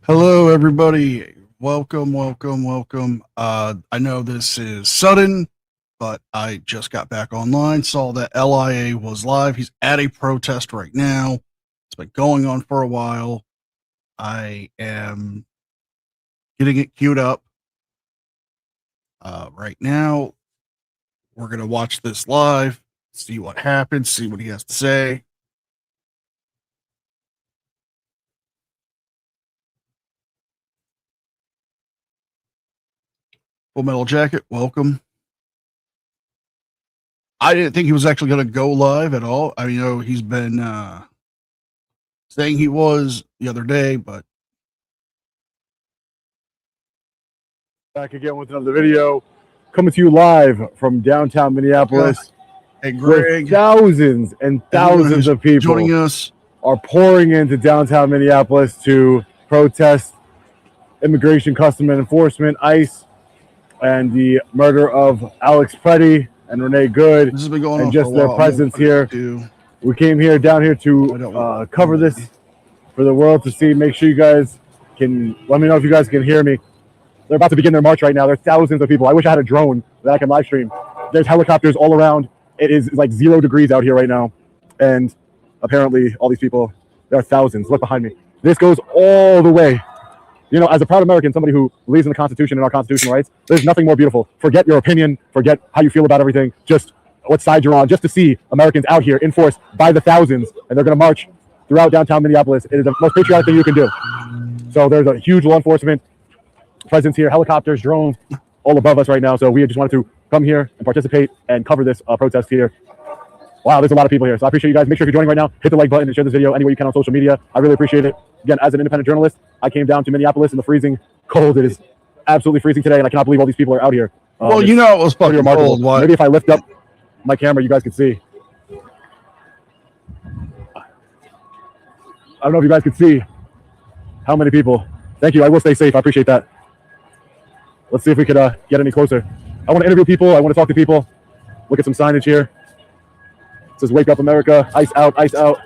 Hello, everybody. Welcome. I know this is sudden, but I just got back online, saw that LIA was live. He's at a protest right now. It's been going on for a while. I am getting it queued up. Right now, we're going to watch this live, see what happens, see what he has to say. Full Metal Jacket, welcome. I didn't think he was actually going to go live at all. I mean, you know, he's been saying he was the other day, but back again with another video, coming to you live from downtown Minneapolis. Hey, Greg, thousands and thousands of people joining us are pouring into downtown Minneapolis to protest immigration, custom and enforcement, ICE, and the murder of Alex Preddy and Renee Good. This has been going on and just for a their while. presence here. We came down here to cover this for the world to see. Make sure you guys can let me know if you guys can hear me. They're about to begin their march right now. There's thousands of people. I wish I had a drone that I can live stream. There's helicopters all around. It is like 0 degrees out here right now. And apparently all these people, there are thousands. Look behind me. This goes all the way. You know, as a proud American, somebody who believes in the Constitution and our constitutional rights, there's nothing more beautiful. Forget your opinion. Forget how you feel about everything. Just what side you're on. Just to see Americans out here in force by the thousands. And they're going to march throughout downtown Minneapolis. It is the most patriotic thing you can do. So there's a huge law enforcement presence here. Helicopters, drones, all above us right now. So we just wanted to come here and participate and cover this protest here. Wow, there's a lot of people here. So I appreciate you guys. Make sure if you're joining right now, hit the like button and share this video any way you can on social media. I really appreciate it. Again, as an independent journalist, I came down to Minneapolis in the freezing cold. It is absolutely freezing today, and I cannot believe all these people are out here. Well, you know, it was fucking cold. Maybe if I lift up my camera, you guys can see. I don't know if you guys can see how many people. Thank you. I will stay safe. I appreciate that. Let's see if we could get any closer. I want to interview people. I want to talk to people. Look at some signage here. It says "Wake Up America." Ice out. Ice out.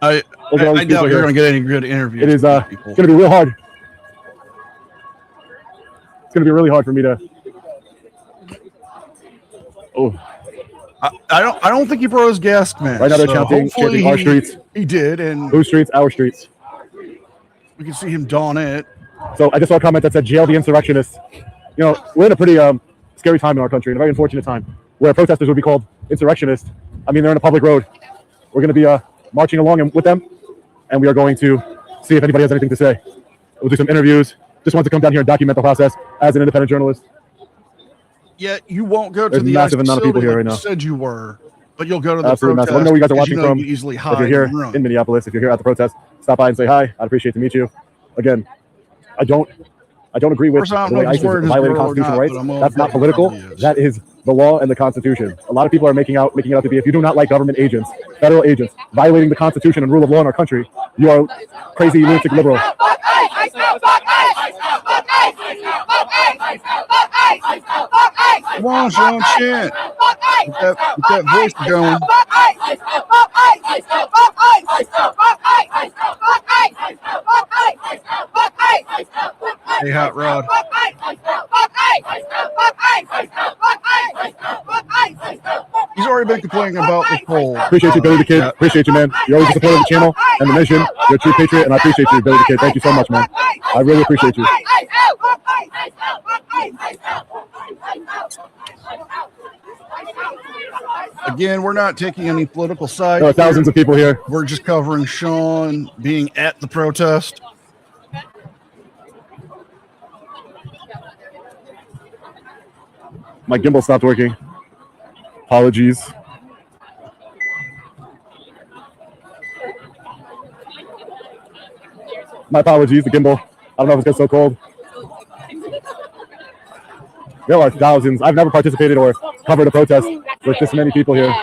I doubt you're going to get any good interviews. It is going to be real hard. It's going to be really hard for me to. Oh, I don't think he brought his gas mask. Right now they're chanting our streets. He did, and whose streets? Our streets. We can see him don it. So I just saw a comment that said "Jail the insurrectionists." You know, we're in a pretty scary time in our country, and a very unfortunate time, where protesters would be called insurrectionists. I mean, they're in a public road. We're going to be marching along with them, and we are going to see if anybody has anything to say. We'll do some interviews. Just wanted to come down here and document the process as an independent journalist. Yeah, you won't go to There's the massive amount of people here right now. You said you were, but you'll go to the absolutely protest. Massive. Let me know where you guys are watching from. You easily hide if you're here in Minneapolis, if you're here at the protest, stop by and say hi. I'd appreciate to meet you. Again, I don't agree with the way ICE is violating constitutional rights. That's not political. That is the law and the Constitution. A lot of people are making out to be, if you do not like government agents, federal agents, violating the Constitution and rule of law in our country, you are crazy, lunatic liberal. Come on, Sean, shit. Get that voice going. Hey, Hot Rod. He's already been complaining about the cold. Appreciate you, Billy the Kid. Appreciate you, man. You're always a supporter of the channel and the mission. You're a true patriot, and I appreciate you, Billy the Kid. Thank you so much, man. I really appreciate you. Again, we're not taking any political sides. There are thousands of people here. We're just covering Sean being at the protest. My gimbal stopped working. Apologies. My apologies, the gimbal. I don't know if it's getting so cold. There are thousands. I've never participated or covered a protest with this many people here.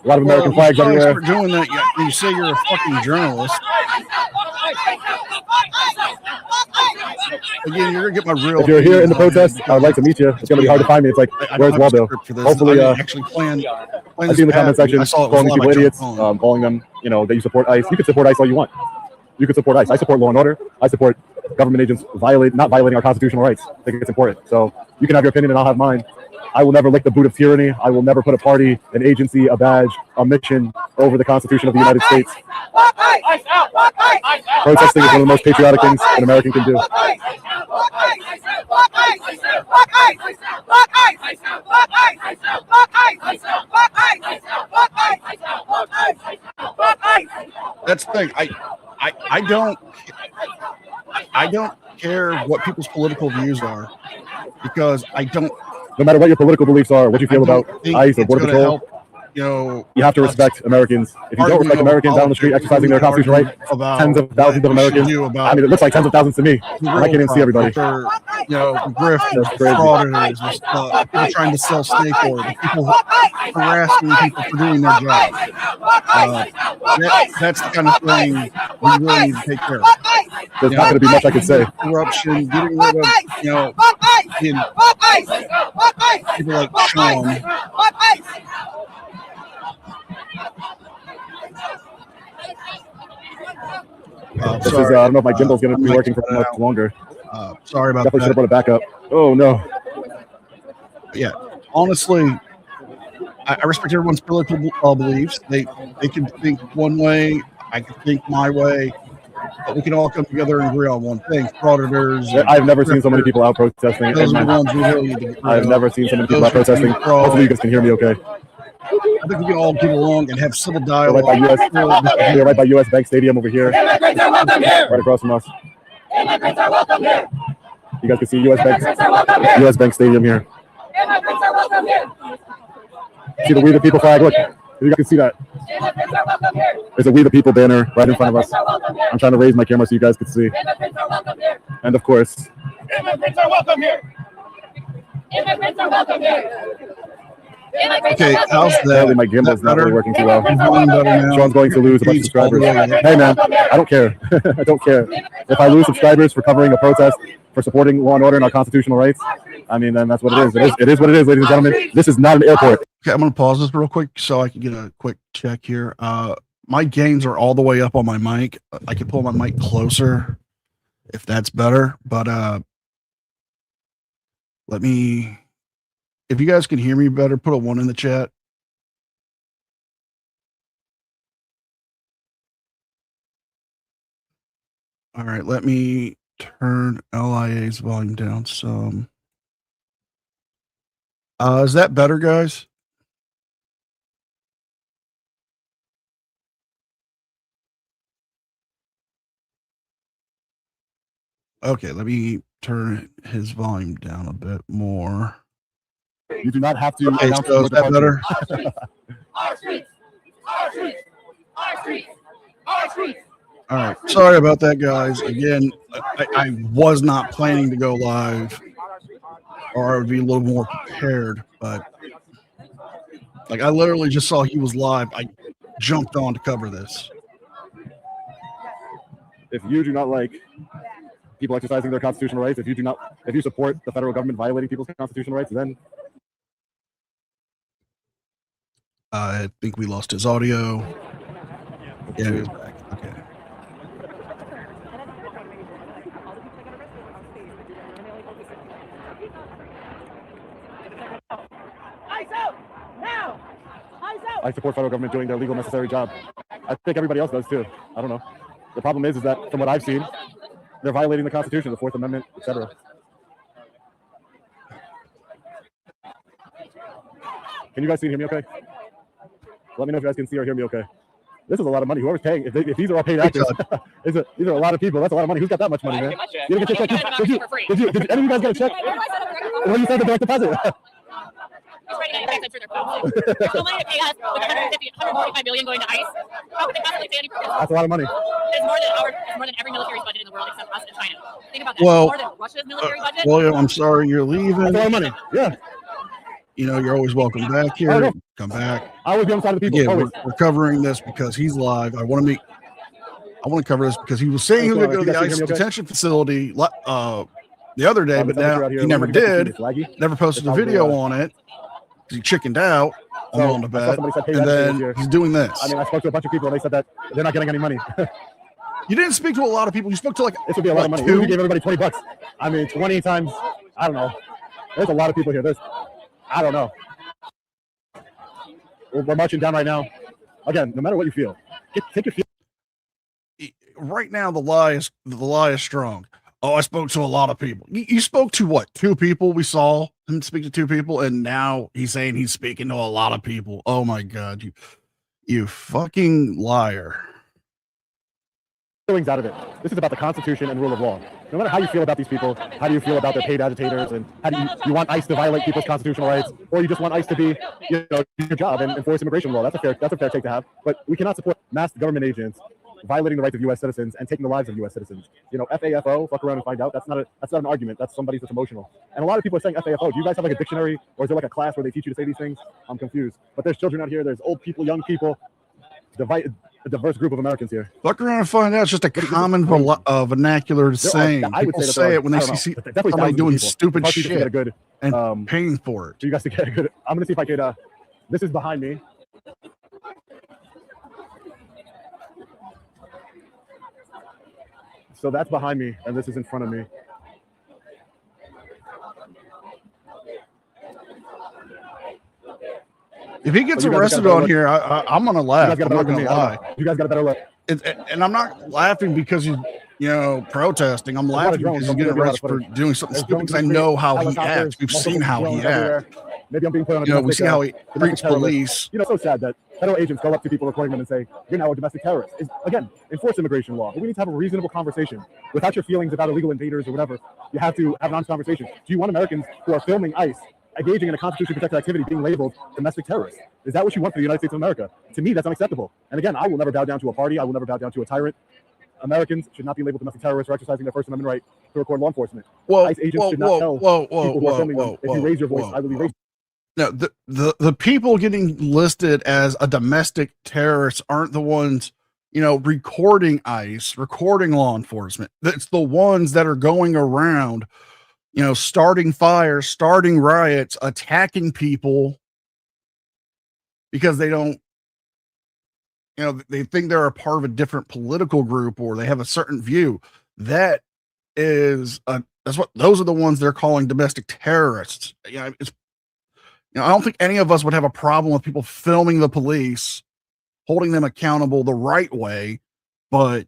A lot of American flags everywhere. For doing that, you say you're a fucking journalist. Again, you're gonna get my real. If you're here in the protest, I would like to meet you. It's gonna be hard to find me. It's like, where's Waldo? Hopefully, I actually planned I see in the comment section I saw it calling was people live, I idiots, jumped on. calling them, you know, that you support ICE. You can support ICE all you want. You can support ICE. I support law and order. I support government agents not violating our constitutional rights. I think it's important. So you can have your opinion and I'll have mine. I will never lick the boot of tyranny. I will never put a party, an agency, a badge, a mission over the Constitution of the United States. Protesting is one of the most patriotic things an American can do. That's the thing. I don't care what people's political views are because I don't. No matter what your political beliefs are, what you feel about ICE or Border Patrol, you have to respect Americans. If you don't respect Americans out on the street exercising their constitutional right, tens of thousands of Americans. I mean, it looks like tens of thousands to me. I can't even see everybody. Grifters, frauditors, people trying to sell snake oil, people harassing people for doing their job. That's the kind of thing we really need to take care of. There's not going to be much I could say. Corruption, getting rid of, people like Sean. This is, I don't know if my gimbal's going to be working for much longer. Sorry about Definitely that. should have brought it back up. Oh, no. Yeah, honestly, I respect everyone's political beliefs. They can think one way, I can think my way, but we can all come together and agree on one thing. Frauditors. I've never seen so many people out protesting. Those are the ones we really need to get rid of. I've never seen so many people out protesting. Hopefully you guys can hear me okay. I think we can all get along and have civil dialogue. We're right by US Bank Stadium over here. Right across from us. You guys can see US Bank Stadium here. See the We the People flag? Look, you guys can see that. There's a We the People banner right in front of us. I'm trying to raise my camera so you guys can see. And of course, immigrants are welcome here. Immigrants are welcome here. Okay, how's that? Apparently my gimbal's not really working too well. Sean's going to lose a bunch of subscribers. Hey man, I don't care. I don't care. If I lose subscribers for covering a protest, for supporting law and order and our constitutional rights, I mean, then that's what it is. It is what it is, ladies and gentlemen. This is not an airport. Okay, I'm going to pause this real quick so I can get a quick check here. My gains are all the way up on my mic. I can pull my mic closer if that's better, but let me... If you guys can hear me better, put a 1 in the chat. All right, let me turn LIA's volume down some. Is that better, guys? Okay, let me turn his volume down a bit more. You do not have to. Okay, so is that better? Our streets, our streets, our streets, our streets. All right, sorry about that, guys. Again, I was not planning to go live, or I would be a little more prepared. But like, I literally just saw he was live. I jumped on to cover this. If you do not like people exercising their constitutional rights, if you support the federal government violating people's constitutional rights, then I think we lost his audio. Yeah, he's back. Okay. I support federal government doing their legal necessary job. I think everybody else does too. I don't know. The problem is that from what I've seen, they're violating the Constitution, the Fourth Amendment, etc. Can you guys see and hear me okay? Let me know if you guys can see or hear me okay. This is a lot of money. Whoever's paying, if these are all paid actors, these are a lot of people. That's a lot of money. Who's got that much money, man? You didn't get your check? Did any of you guys get a check? When you signed the direct deposit? He's writing an exit for their phone. There's no money to pay us with 145 billion going to ICE. How could they possibly pay any for this? That's a lot of money. It's more than every military's budget in the world except us and China. Think about that. Well, More than Russia's military budget. William, I'm sorry you're leaving. That's a lot of money. Yeah. You know, you're always welcome back here. Oh, no. Come back. I always be on the side of the people. Yeah, we're covering this because he's live. I want to cover this because he was saying he was going to go to the ICE detention facility the other day, but now he never did. Never posted a video on it because he chickened out. I'm willing to bet. And then he's doing this. I mean, I spoke to a bunch of people and they said that they're not getting any money. You didn't speak to a lot of people. You spoke to like this would be a lot of money. We gave everybody $20. I mean, 20 times. I don't know. There's a lot of people here. I don't know. We're marching down right now. Again, no matter what you feel, take your feel. Right now, the lie is strong. Oh, I spoke to a lot of people. You spoke to what? 2 people? We saw him speak to 2 people, and now he's saying he's speaking to a lot of people. Oh my God, you fucking liar. Feelings out of it. This is about the Constitution and rule of law. No matter how you feel about these people, how do you feel about their paid agitators, and how do you want ICE to violate people's constitutional rights, or you just want ICE to be, do your job and enforce immigration law? That's a fair take to have. But we cannot support mass government agents violating the rights of U.S. citizens and taking the lives of U.S. citizens. FAFO, fuck around and find out. That's not an argument. That's somebody's just emotional. And a lot of people are saying FAFO. Do you guys have like a dictionary, or is there like a class where they teach you to say these things? I'm confused. But there's children out here. There's old people, young people. A diverse group of Americans here. Fuck around and find out. It's just a common vernacular saying. People say it when they see somebody doing stupid shit and paying for it. So you guys to get a good. I'm gonna see if I could. This is behind me. So that's behind me, and this is in front of me. If he gets arrested on here, I'm gonna laugh. I'm not gonna lie. You guys got a better look. And I'm not laughing because he's protesting. I'm laughing because he's getting arrested for doing something stupid. Because I know how he acts. We've seen how he acts. Maybe I'm being put on. We see how he treats police. It's so sad that federal agents go up to people reporting them and say, "You're now a domestic terrorist." Again, enforce immigration law. But we need to have a reasonable conversation without your feelings about illegal invaders or whatever. You have to have an honest conversation. Do you want Americans who are filming ICE engaging in a constitutionally protected activity being labeled domestic terrorists? Is that what you want for the United States of America? To me, that's unacceptable. And again, I will never bow down to a party. I will never bow down to a tyrant. Americans should not be labeled domestic terrorists for exercising their First Amendment right to record law enforcement. ICE agents should not tell people who are filming them, if you raise your voice, I will be racist. No, the people getting listed as a domestic terrorist aren't the ones, recording ICE, recording law enforcement. It's the ones that are going around, starting fires, starting riots, attacking people because they don't, they think they're a part of a different political group or they have a certain view. Those are the ones they're calling domestic terrorists. I don't think any of us would have a problem with people filming the police, holding them accountable the right way. But,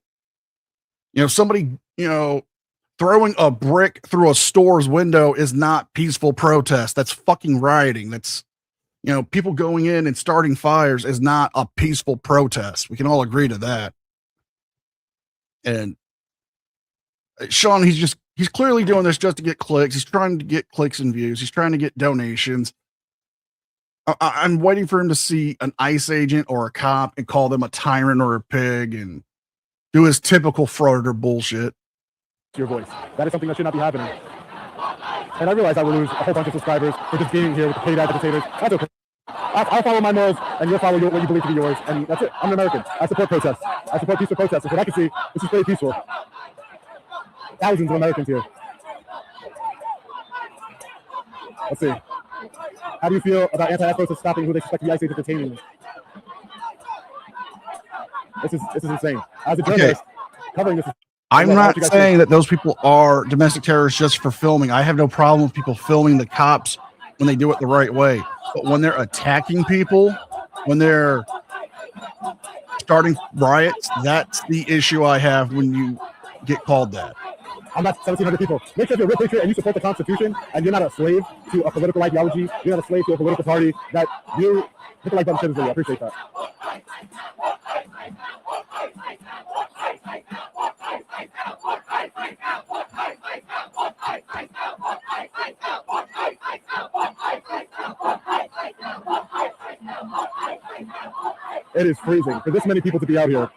somebody, throwing a brick through a store's window is not peaceful protest. That's fucking rioting. That's, people going in and starting fires is not a peaceful protest. We can all agree to that. And Sean, he's clearly doing this just to get clicks. He's trying to get clicks and views. He's trying to get donations. I'm waiting for him to see an ICE agent or a cop and call them a tyrant or a pig and do his typical frauder bullshit. Your voice. That is something that should not be happening. And I realize I will lose a whole bunch of subscribers for just being here with the paid agitators. That's okay. I'll follow my morals, and you'll follow what you believe to be yours. And that's it. I'm an American. I support protests. I support peaceful protests. And what I can see, this is very peaceful. Thousands of Americans here. Let's see. How do you feel about anti-protests stopping who they suspect to be ICE agents detaining? This is insane. As a journalist, covering this. I'm not saying that those people are domestic terrorists just for filming. I have no problem with people filming the cops when they do it the right way. But when they're attacking people, when they're starting riots, that's the issue I have when you get called that. I'm not 1,700 people. Make sure you're a real patriot and you support the Constitution and you're not a slave to a political ideology. You're not a slave to a political party. That you hit the like button, video. I appreciate that. It is freezing for this many people to be out here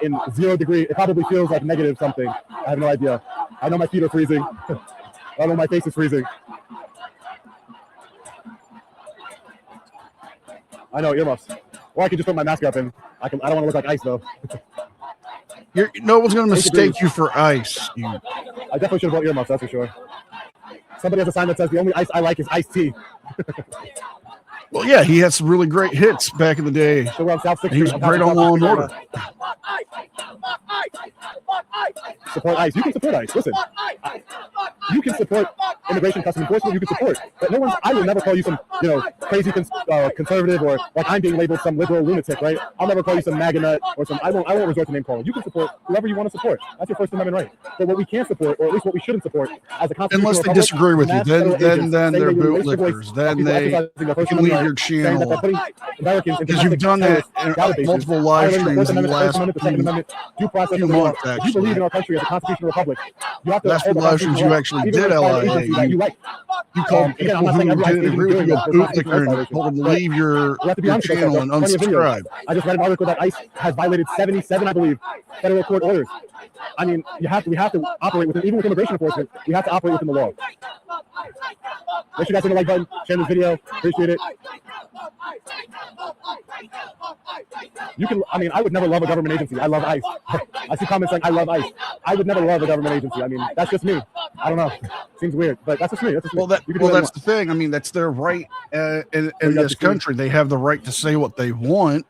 in 0 degree. It probably feels like negative something. I have no idea. I know my feet are freezing. I know my face is freezing. I know, earmuffs. Or I could just put my mask up and I don't want to look like ice though. No one's going to mistake you for ice. I definitely should have bought earmuffs, that's for sure. Somebody has a sign that says the only ice I like is iced tea. Well, yeah, he had some really great hits back in the day. So we're on South 6th He was Street. great on Law and Order. Support ICE. You can support ICE. Listen, you can support immigration customs enforcement. You can support, but no one. I will never call you some, crazy conservative or like I'm being labeled some liberal lunatic, right? I'll never call you some MAGA nut or some. I won't resort to name calling. You can support whoever you want to support. That's your First Amendment right. But what we can't support, or at least what we shouldn't support, as a constitutional unless they republic, disagree with you, then they're bootlickers. bootlickers. Then they can leave your channel because you've done that in multiple live streams in the last few months. You believe in our country as a constitutional republic. You have to last few live streams you actually did LIA. You called people who didn't agree with you a bootlicker and told them to leave your channel and unsubscribe. I just read an article that ICE has violated 77, I believe, federal court orders. I mean, we have to operate within, even with immigration enforcement, we have to operate within the law. Make sure you guys hit the like button, share this video, appreciate it. You can, I mean, I would never love a government agency. I love ICE. I see comments like, I love ICE. I would never love a government agency. I mean, that's just me. I don't know. Seems weird, but that's just me. That's just me. Well, that's the thing. I mean, that's their right in this country. They have the right to say what they want.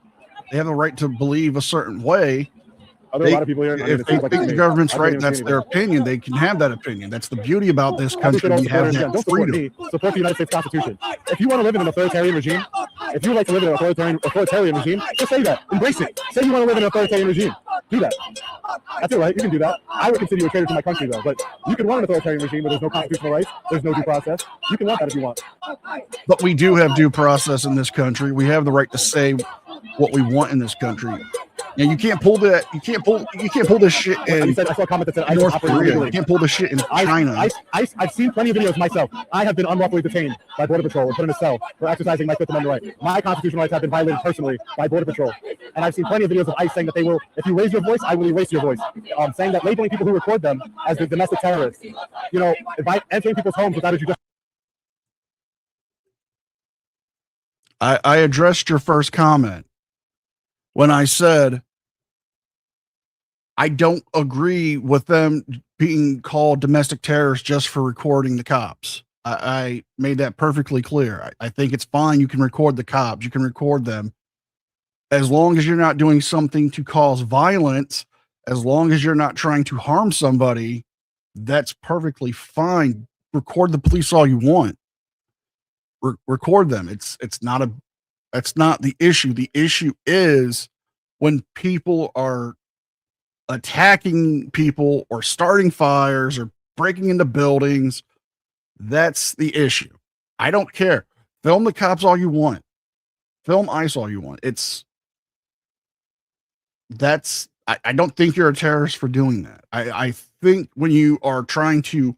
They have the right to believe a certain way. Are there a lot of people here? If they think the government's right, that's their opinion. They can have that opinion. That's the beauty about this country. We have that freedom. Support the United States Constitution. If you want to live in an authoritarian regime, if you would like to live in an authoritarian regime, just say that. Embrace it. Say you want to live in an authoritarian regime. Do that. That's all right. You can do that. I would consider you a traitor to my country, though. But you can run an authoritarian regime where there's no constitutional rights, there's no due process. You can want that if you want. But we do have due process in this country. We have the right to say what we want in this country. And you can't pull that. You can't pull this shit in I saw a comment that said North Korea. You can't pull this shit in China. I've seen plenty of videos myself. I have been unlawfully detained by Border Patrol and put in a cell for exercising my Fifth Amendment right. My constitutional rights have been violated personally by Border Patrol. And I've seen plenty of videos of ICE saying that they will, if you raise your voice, I will erase your voice. Saying that labeling people who record them as the domestic terrorists. By entering people's homes without a judicial. I addressed your first comment when I said I don't agree with them being called domestic terrorists just for recording the cops. I made that perfectly clear. I think it's fine. You can record the cops. You can record them as long as you're not doing something to cause violence, as long as you're not trying to harm somebody. That's perfectly fine. Record the police all you want. Record them. That's not the issue. The issue is when people are attacking people or starting fires or breaking into buildings. That's the issue. I don't care. Film the cops all you want. Film ICE all you want. I don't think you're a terrorist for doing that. I think when you are trying to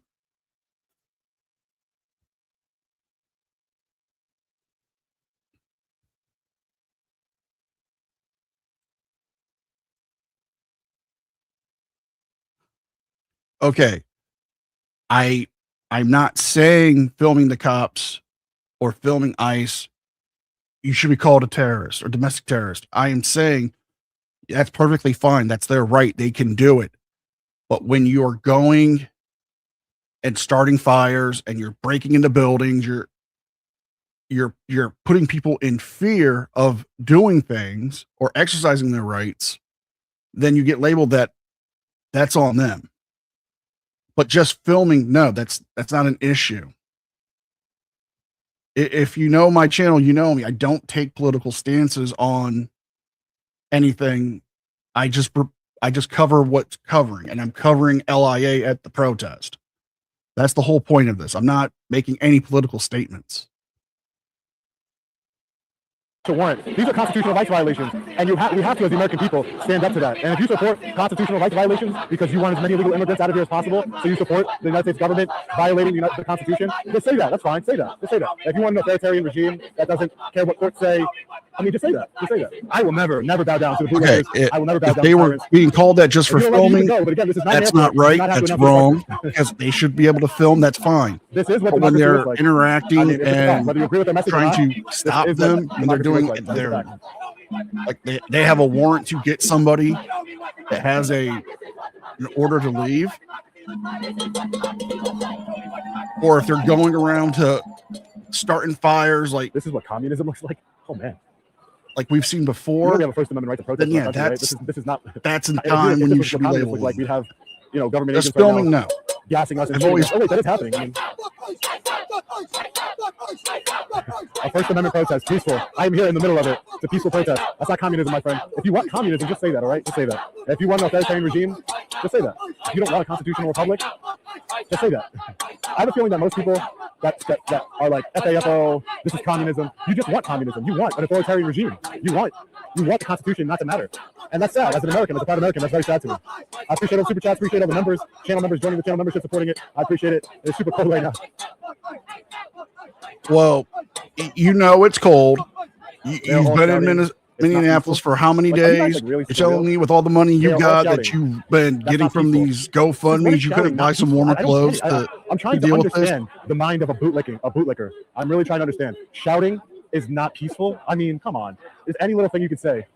okay, I'm not saying filming the cops or filming ICE, you should be called a terrorist or domestic terrorist. I am saying that's perfectly fine. That's their right. They can do it. But when you're going and starting fires and you're breaking into buildings, you're putting people in fear of doing things or exercising their rights, then you get labeled that's on them. But just filming, no, that's not an issue. If you know my channel, you know me. I don't take political stances on anything. I just cover what's covering, and I'm covering LIA at the protest. That's the whole point of this. I'm not making any political statements. To warrant. These are constitutional rights violations, and we have to, as the American people, stand up to that. And if you support constitutional rights violations because you want as many illegal immigrants out of here as possible, so you support the United States government violating the Constitution, just say that. That's fine. Say that. Just say that. If you want an authoritarian regime that doesn't care what courts say, I mean, just say that. Just say that. I will never bow down to the bootleggers. I will never bow down. If they were being called that just for filming, that's not right. That's wrong. Because they should be able to film. That's fine. This is what when they're interacting and trying to stop them, when they're doing they're like they have a warrant to get somebody that has an order to leave, or if they're going around to starting fires like this is what communism looks like. Oh man, like we've seen before. You know we have a First Amendment right to protest. Then, yeah, country, right? This is not. That's in time when you should be labeled. Like we'd have, government just agents filming right now, now. gassing us. And Always, oh wait, that is happening. I mean, a First Amendment protest, peaceful. I am here in the middle of it. It's a peaceful protest. That's not communism, my friend. If you want communism, just say that, all right? Just say that. If you want an authoritarian regime, just say that. If you don't want a constitutional republic, just say that. I have a feeling that most people that are like FAFO, this is communism. You just want communism. You want an authoritarian regime. You want the Constitution not to matter. And that's sad. As an American, as a proud American, that's very sad to me. I appreciate all the super chats, appreciate all the members, channel members joining the channel membership, supporting it. I appreciate it. It's super cold right now. Well, it's cold. You've been in Minneapolis for how many days? You're telling me with all the money you got that you've been getting from these GoFundMes, you couldn't buy some warmer clothes I'm trying to understand the mind of a bootlicker. I'm really trying to understand. Shouting is not peaceful. I mean, come on. Is any little thing you could say.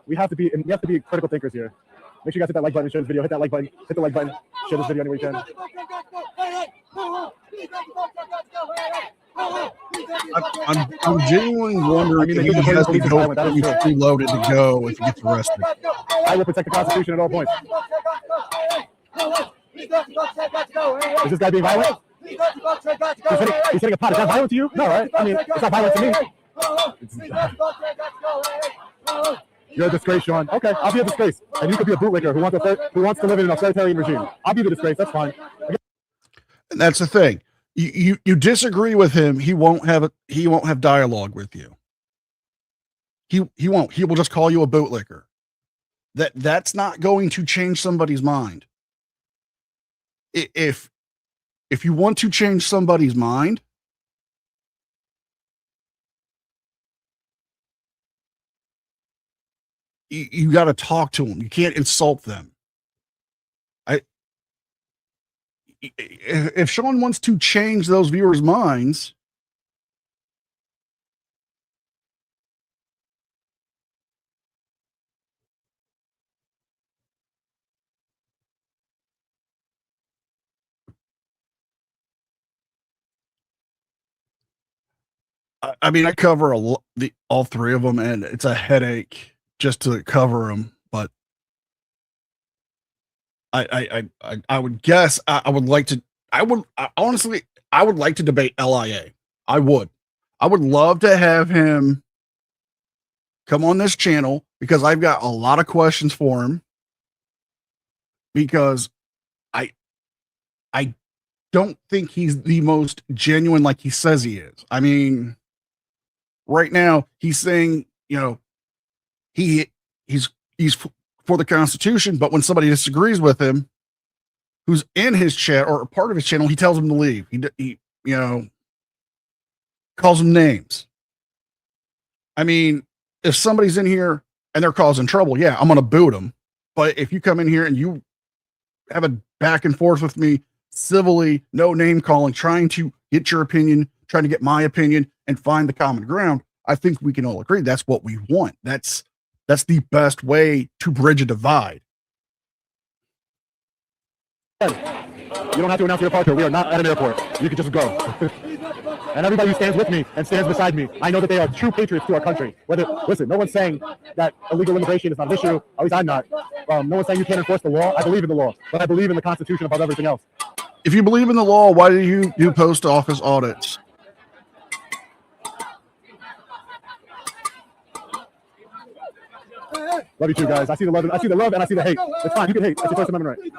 We have to be critical thinkers here. Make sure you guys hit that like button, share this video, hit that like button, hit the like button, share this video anywhere you can. I'm genuinely wondering if he has to go preloaded to go if he gets arrested. I will protect the Constitution at all points. Is this guy being violent? He's hitting a pot. Is that violent to you? No, right? I mean, it's not violent to me. You're a disgrace, Sean. Okay, I'll be a disgrace. And you could be a bootlicker who wants to live in an authoritarian regime. I'll be the disgrace. That's fine. And that's the thing. You disagree with him, he won't have dialogue with you. He won't. He will just call you a bootlicker. That's not going to change somebody's mind. If you want to change somebody's mind, you got to talk to them. You can't insult them. If Sean wants to change those viewers' minds, I mean, I cover all three of them, and it's a headache just to cover them. But I would guess I would like to. Honestly, I would like to debate LIA. I would love to have him come on this channel because I've got a lot of questions for him. Because I don't think he's the most genuine like he says he is. I mean, right now he's saying, he's for the Constitution, but when somebody disagrees with him, who's in his chat or part of his channel, he tells them to leave. He calls them names. I mean, if somebody's in here and they're causing trouble, yeah, I'm going to boot them. But if you come in here and you have a back and forth with me civilly, no name calling, trying to get your opinion, trying to get my opinion and find the common ground, I think we can all agree that's what we want. That's the best way to bridge a divide. You don't have to announce your departure. We are not at an airport. You can just go. And everybody who stands with me and stands beside me, I know that they are true patriots to our country. Listen, no one's saying that illegal immigration is not an issue. At least I'm not. No one's saying you can't enforce the law. I believe in the law, but I believe in the Constitution above everything else. If you believe in the law, why do you do post office audits? Love you too, guys. I see the love and I see the hate. It's fine. You can hate. That's your First Amendment right.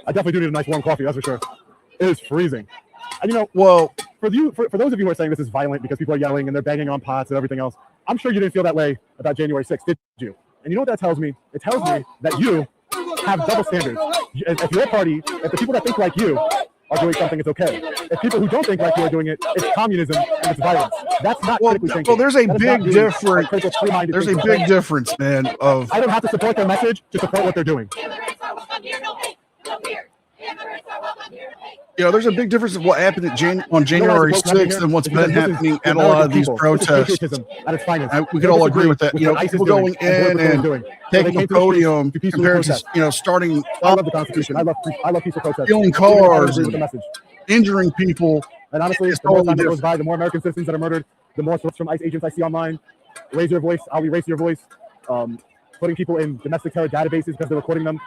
I definitely do need a nice warm coffee, that's for sure. It is freezing. And well, for those of you who are saying this is violent because people are yelling and they're banging on pots and everything else, I'm sure you didn't feel that way about January 6th, did you? And you know what that tells me? It tells me that you have double standards. If your party, if the people that think like you are doing something, it's okay. If people who don't think like you are doing it, it's communism and it's violence. That's not critically thinking. Well, there's a big difference. There's a big difference, man. I don't have to support their message to support what they're doing. You know, there's a big difference of what happened on January 6th and what's been happening at a lot of these protests. We could all agree with that. You know, people going in and taking the podium compared to, you know, starting I love the Constitution. I love peaceful protests. stealing cars, with the message. injuring people. And honestly, the more time that goes by, the more American citizens that are murdered, the more threats from ICE agents I see online. Raise your voice. I'll erase your voice. Putting people in domestic terror databases because they're recording them.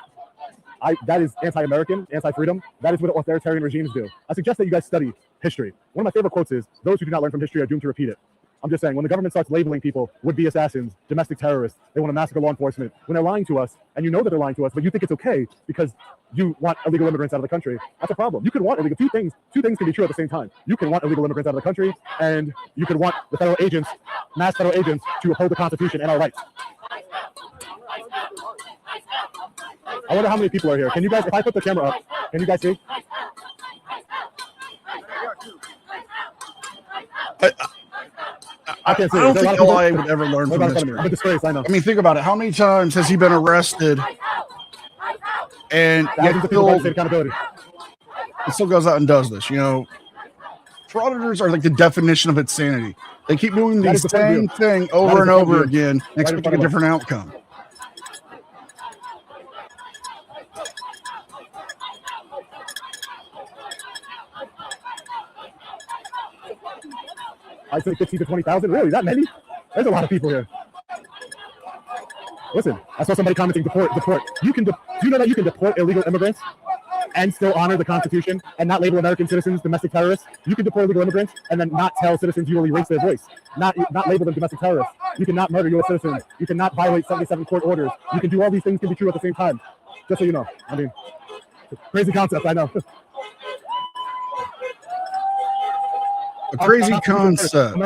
That is anti-American, anti-freedom. That is what authoritarian regimes do. I suggest that you guys study history. One of my favorite quotes is, those who do not learn from history are doomed to repeat it. I'm just saying, when the government starts labeling people would-be assassins, domestic terrorists, they want to massacre law enforcement, when they're lying to us, and you know that they're lying to us, but you think it's okay because you want illegal immigrants out of the country, that's a problem. You can want illegal, two things can be true at the same time. You can want illegal immigrants out of the country, and you can want the federal agents, mass federal agents, to uphold the Constitution and our rights. I wonder how many people are here. Can you guys, if I put the camera up, can you guys see? I can't see. I don't think LIA would ever learn from this. I'm a disgrace, I know. I mean, think about it. How many times has he been arrested and yet still goes out and does this? You know, frauditors are like the definition of insanity. They keep doing the same thing over and over again, expecting a different outcome. I'd say 15 to 20,000. Really, that many? There's a lot of people here. Listen, I saw somebody commenting, deport. Do you know that you can deport illegal immigrants and still honor the Constitution and not label American citizens domestic terrorists? You can deport illegal immigrants and then not tell citizens you will erase their voice, not label them domestic terrorists. You cannot murder U.S. citizens. You cannot violate 77 court orders. You can do all these things can be true at the same time. Just so you know. I mean, crazy concept, I know. A crazy concept.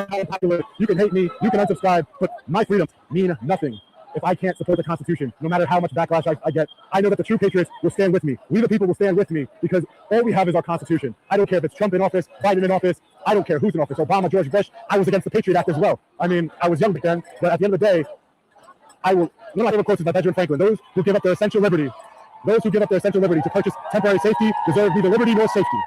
You can hate me, you can unsubscribe, but my freedoms mean nothing if I can't support the Constitution, no matter how much backlash I get. I know that the true patriots will stand with me. We the people will stand with me because all we have is our Constitution. I don't care if it's Trump in office, Biden in office. I don't care who's in office, Obama, George Bush. I was against the Patriot Act as well. I mean, I was young back then, but at the end of the day, one of my favorite quotes is by Benjamin Franklin. Those who give up their essential liberty to purchase temporary safety deserve neither liberty nor safety.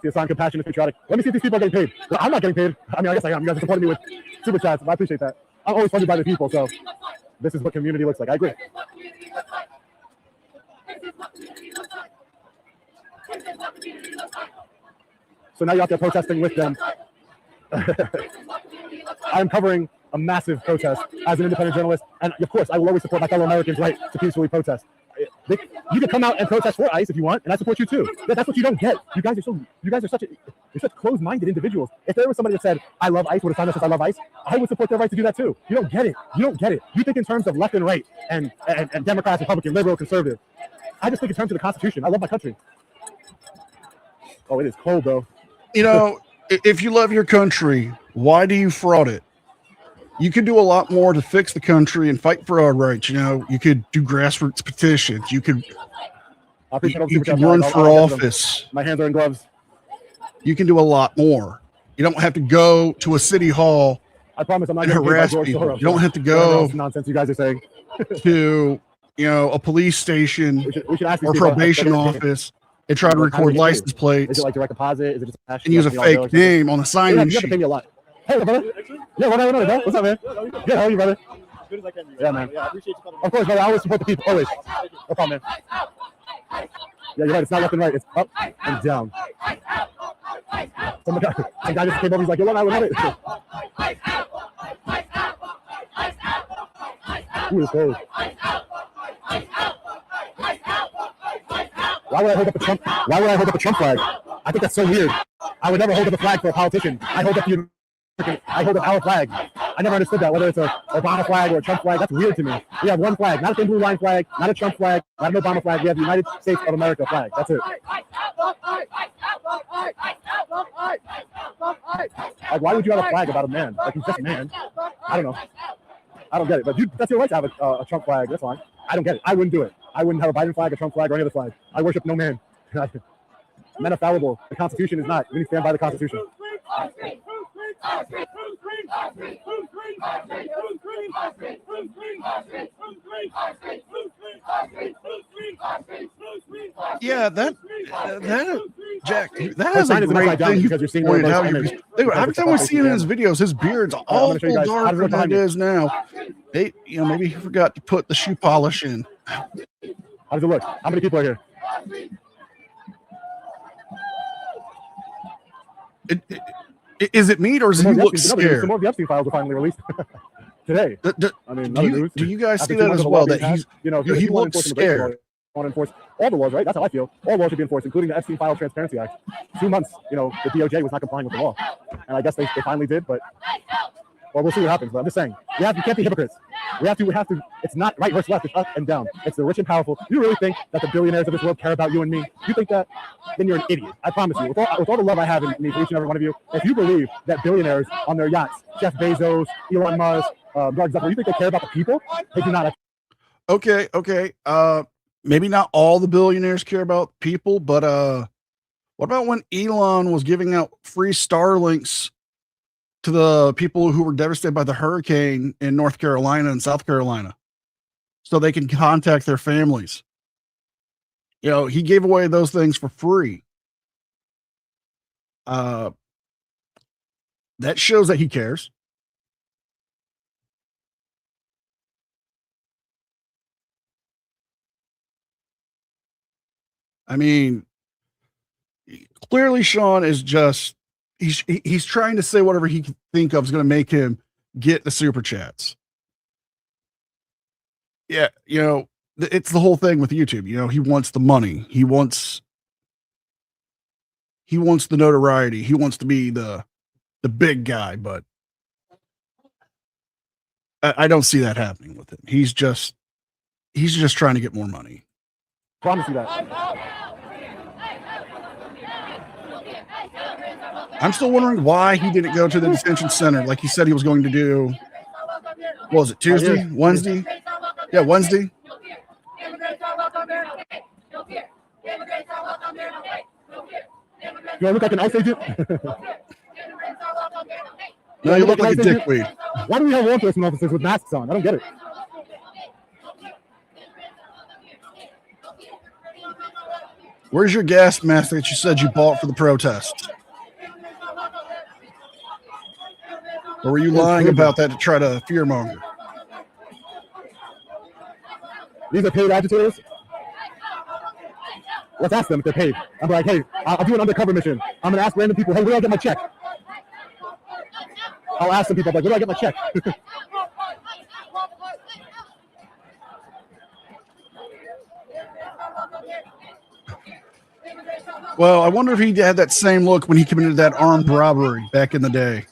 Assign compassionate, patriotic. Let me see if these people are getting paid. Well, I'm not getting paid. I mean, I guess I am. You guys are supporting me with super chats. I appreciate that. I'm always funded by the people, so this is what community looks like. I agree. So now you're out there protesting with them. I'm covering a massive protest as an independent journalist, and of course, I will always support my fellow Americans' right to peacefully protest. You can come out and protest for ICE if you want, and I support you too. That's what you don't get. You guys are such closed-minded individuals. If there was somebody that said, I love ICE, would have signed up says I love ICE, I would support their right to do that too. You don't get it. You think in terms of left and right and Democrats, Republican, liberal, conservative. I just think in terms of the Constitution. I love my country. Oh, it is cold though. You know, if you love your country, why do you fraud it? You could do a lot more to fix the country and fight for our rights. You know, you could do grassroots petitions. You could run for office. My hands are in gloves. You can do a lot more. You don't have to go to a city hall. I promise I'm not and harass people. You don't have to go nonsense you guys are saying to a police station we should ask or probation office and try to record license plates. Is it like direct deposit? Is it just a and use a fake name on a sign-in sheet? You have to pay me a lot. Hey, brother. Yeah, whatever. What's up, man? Good. How are you, brother? Good as I can. Yeah, man. Yeah, I appreciate you coming. Of course, brother. I always support the people. Always. No problem, man. Yeah, you're right. It's not left and right. It's up and down. Some guy just came over. He's like, yo, I would have it. Ooh, it's cold. Why would I hold up a Trump flag? I think that's so weird. I would never hold up a flag for a politician. I hold up our flag. I never understood that, whether it's a Obama flag or a Trump flag. That's weird to me. We have one flag, not a thin blue line flag, not a Trump flag, not an Obama flag. We have the United States of America flag. That's it. Like, why would you have a flag about a man? Like, he's just a man. I don't know. I don't get it. But that's your right to have a Trump flag. That's fine. I don't get it. I wouldn't do it. I wouldn't have a Biden flag, a Trump flag, or any other flag. I worship no man. Men are fallible. The Constitution is not. We need to stand by the Constitution. Yeah, that Jack, that is a sign is great upside down thing. because you're seeing one Pointed of out. those Every time we see him in his videos, his beard's I'm gonna show you awful guys how does it darker look than it behind you. is now. Maybe he forgot to put the shoe polish in. How does it look? How many people are here? Is it meat or does he look scared? Some more of the Epstein files were finally released today. I mean, do you guys see that as well? That he's, he looks scared. Want to enforce all the laws, right? That's how I feel. All laws should be enforced, including the Epstein File Transparency Act. 2 months, the DOJ was not complying with the law, and I guess they finally did. But well, we'll see what happens. But I'm just saying, you can't be hypocrites. We have to. It's not right versus left. It's up and down. It's the rich and powerful. You really think that the billionaires of this world care about you and me? You think that? Then you're an idiot. I promise you. With all the love I have in me for each and every one of you, if you believe that billionaires on their yachts, Jeff Bezos, Elon Musk, Mark Zuckerberg, you think they care about the people? They do not. Okay. Maybe not all the billionaires care about people, but what about when Elon was giving out free Starlinks to the people who were devastated by the hurricane in North Carolina and South Carolina so they can contact their families? He gave away those things for free. That shows that he cares. I mean, clearly Sean is just he's trying to say whatever he can think of is going to make him get the super chats. Yeah, it's the whole thing with YouTube. He wants the money. He wants the notoriety. He wants to be the big guy, but I don't see that happening with him. He's just trying to get more money. Promise you that. I'm still wondering why he didn't go to the detention center like he said he was going to do. What was it, Tuesday? Wednesday? Yeah, Wednesday. Do I look like an ICE agent? No, you look like a dickweed. Why do we have law enforcement officers with masks on? I don't get it. Where's your gas mask that you said you bought for the protest? Or were you lying about that to try to fearmonger? These are paid agitators? Let's ask them if they're paid. I'm like, hey, I'll do an undercover mission. I'm going to ask random people, hey, where do I get my check? I'll ask some people, like, where do I get my check? Well, I wonder if he had that same look when he committed that armed robbery back in the day.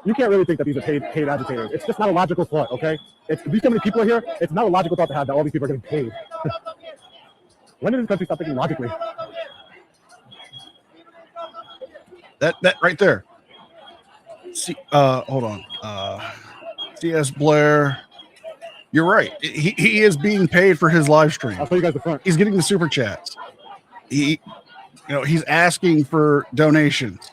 You can't really think that these are paid agitators. It's just not a logical thought, okay? These so many people are here, it's not a logical thought to have that all these people are getting paid. When did this country stop thinking logically? That right there. See, hold on. C.S. Blair. You're right. He is being paid for his live stream. I'll show you guys the front. He's getting the super chats. He's asking for donations.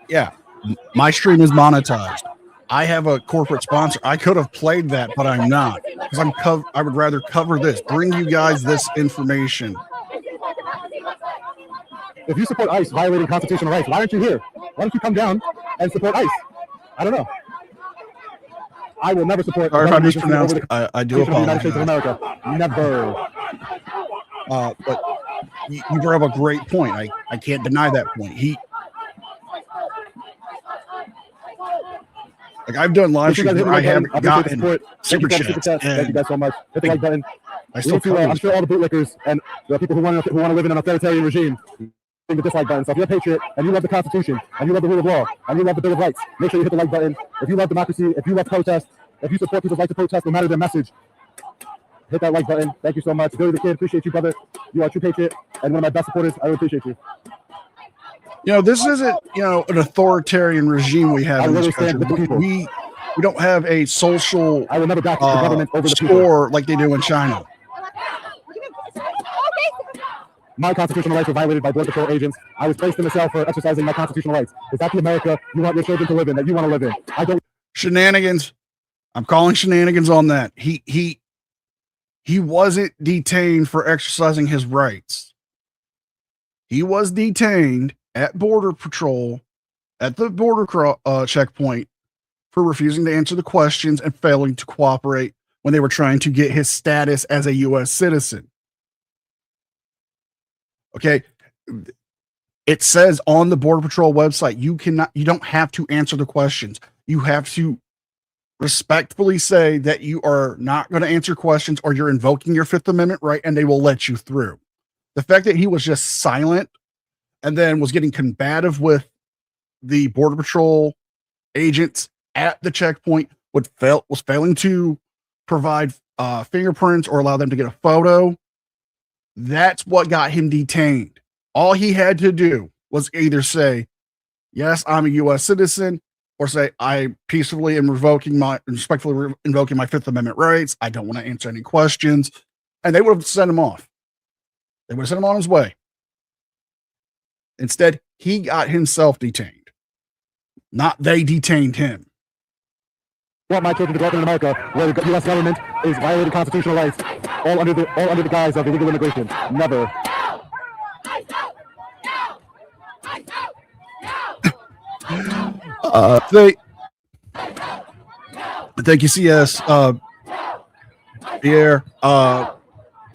Yeah, my stream is monetized. I have a corporate sponsor. I could have played that, but I'm not because I would rather cover this, bring you guys this information. If you support ICE violating constitutional rights, why aren't you here? Why don't you come down and support ICE? I don't know. I will never support. Sorry if I mispronounced it. I do apologize. United States of America. Never. But you brought up a great point. I can't deny that point. I've done live streams where I haven't gotten super chats. Thank you guys so much. Hit the like button. I'm sure all the bootlickers and the people who want to live in an authoritarian regime hit the dislike button. So if you're a patriot and you love the Constitution and you love the rule of law and you love the Bill of Rights, make sure you hit the like button. If you love democracy, if you love protest, if you support people's right to protest, no matter their message, hit that like button. Thank you so much. Billy the Kid, appreciate you, brother. You are a true patriot and one of my best supporters. I really appreciate you. This isn't, an authoritarian regime we have in this country. We don't have a social I will never back the government over the people. score like they do in China. My constitutional rights were violated by Border Patrol agents. I was placed in the cell for exercising my constitutional rights. Is that the America you want your children to live in, that you want to live in? I don't. Shenanigans. I'm calling shenanigans on that. He wasn't detained for exercising his rights. He was detained at Border Patrol at the border checkpoint for refusing to answer the questions and failing to cooperate when they were trying to get his status as a U.S. citizen. Okay. It says on the Border Patrol website, you don't have to answer the questions. You have to respectfully say that you are not going to answer questions or you're invoking your Fifth Amendment right, and they will let you through. The fact that he was just silent and then was getting combative with the Border Patrol agents at the checkpoint was failing to provide fingerprints or allow them to get a photo. That's what got him detained. All he had to do was either say, yes, I'm a U.S. citizen, or say, I peacefully am respectfully invoking my Fifth Amendment rights. I don't want to answer any questions. And they would have sent him off. They would have sent him on his way. Instead, he got himself detained. Not they detained him. I want my children to grow up in America where the U.S. government is violating constitutional rights, all under the guise of illegal immigration. Never. Thank you, CS. Pierre. Now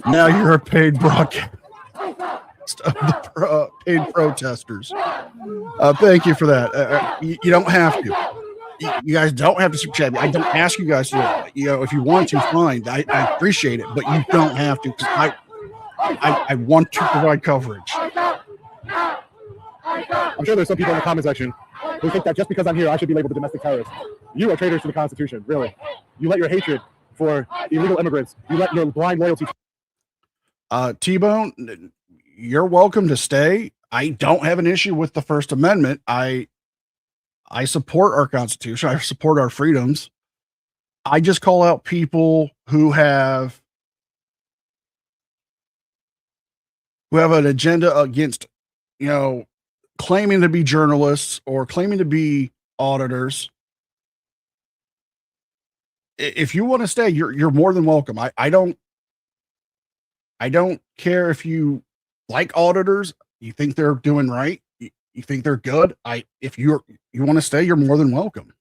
you're a paid broadcast of the paid protesters. Thank you for that. You don't have to. You guys don't have to super chat me. I don't ask you guys to. If you want to, fine. I appreciate it, but you don't have to because I want to provide coverage. I'm sure there's some people in the comment section who think that just because I'm here, I should be labeled a domestic terrorist. You are traitors to the Constitution, really. You let your hatred for illegal immigrants, you let your blind loyalty. T-Bone, you're welcome to stay. I don't have an issue with the First Amendment. I support our Constitution. I support our freedoms. I just call out people who have an agenda against, claiming to be journalists or claiming to be auditors. If you want to stay, you're more than welcome. I don't care if you like auditors, you think they're doing right, you think they're good. If you want to stay, you're more than welcome.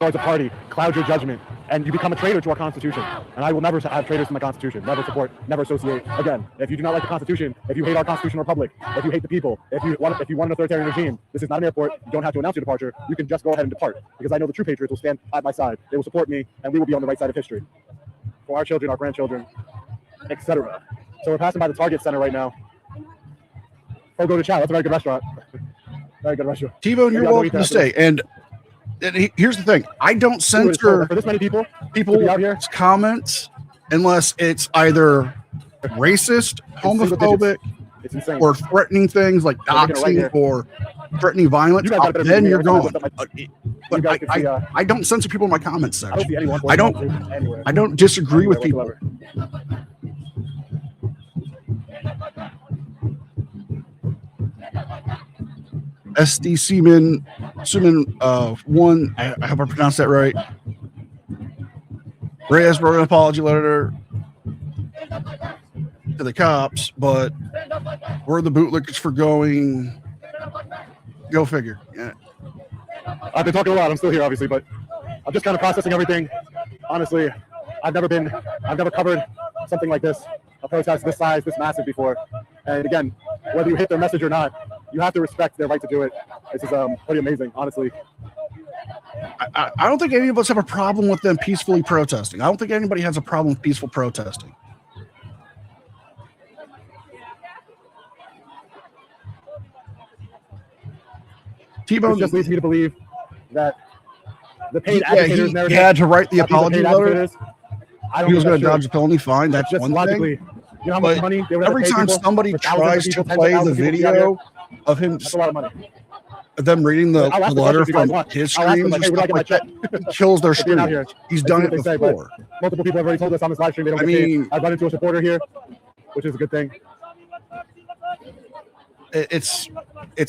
As a party, cloud your judgment, and you become a traitor to our Constitution. And I will never have traitors to my Constitution. Never support, never associate. Again, if you do not like the Constitution, if you hate our constitutional republic, if you hate the people, if you want an authoritarian regime, this is not an airport. You don't have to announce your departure. You can just go ahead and depart, because I know the true patriots will stand at my side. They will support me, and we will be on the right side of history for our children, our grandchildren, etc. So we're passing by the Target Center right now. Oh, go to Chow. That's a very good restaurant. Very good restaurant. T-Bone, you're welcome to stay. And here's the thing: I don't censor for this many people's comments unless it's either racist, homophobic, or threatening things like doxing or threatening violence. Then you're gone. But I don't censor people in my comments section. I don't disagree with people. SD Seaman 1, I hope I pronounced that right. Reyes wrote an apology letter to the cops, but we're the bootlickers for going. Go figure. Yeah. I've been talking a lot. I'm still here, obviously, but I'm just kind of processing everything. Honestly, I've never covered something like this, a protest this size, this massive before. And again, whether you hit their message or not, you have to respect their right to do it. This is pretty amazing, honestly. I don't think any of us have a problem with them peacefully protesting. I don't think anybody has a problem with peaceful protesting. T-Bone just leads me to believe that the paid agitators he had to write the apology letter. He was going to dodge a penalty fine. That's just one logically, thing. You know how much But money they would have to every pay time people somebody for thousands of tries to people, tens of play the thousands of people to be out here? video of him, That's a lot of money. them reading the I'll ask the letter question if you guys from want. his I'll ask them, streams or like, hey, where do I stuff get my like that, check? kills their For being out streams. here. He's Let's done see it what they say, but before. multiple people have already told us on this live stream they don't I get paid. mean, I've run into a supporter here, which is a good thing. it's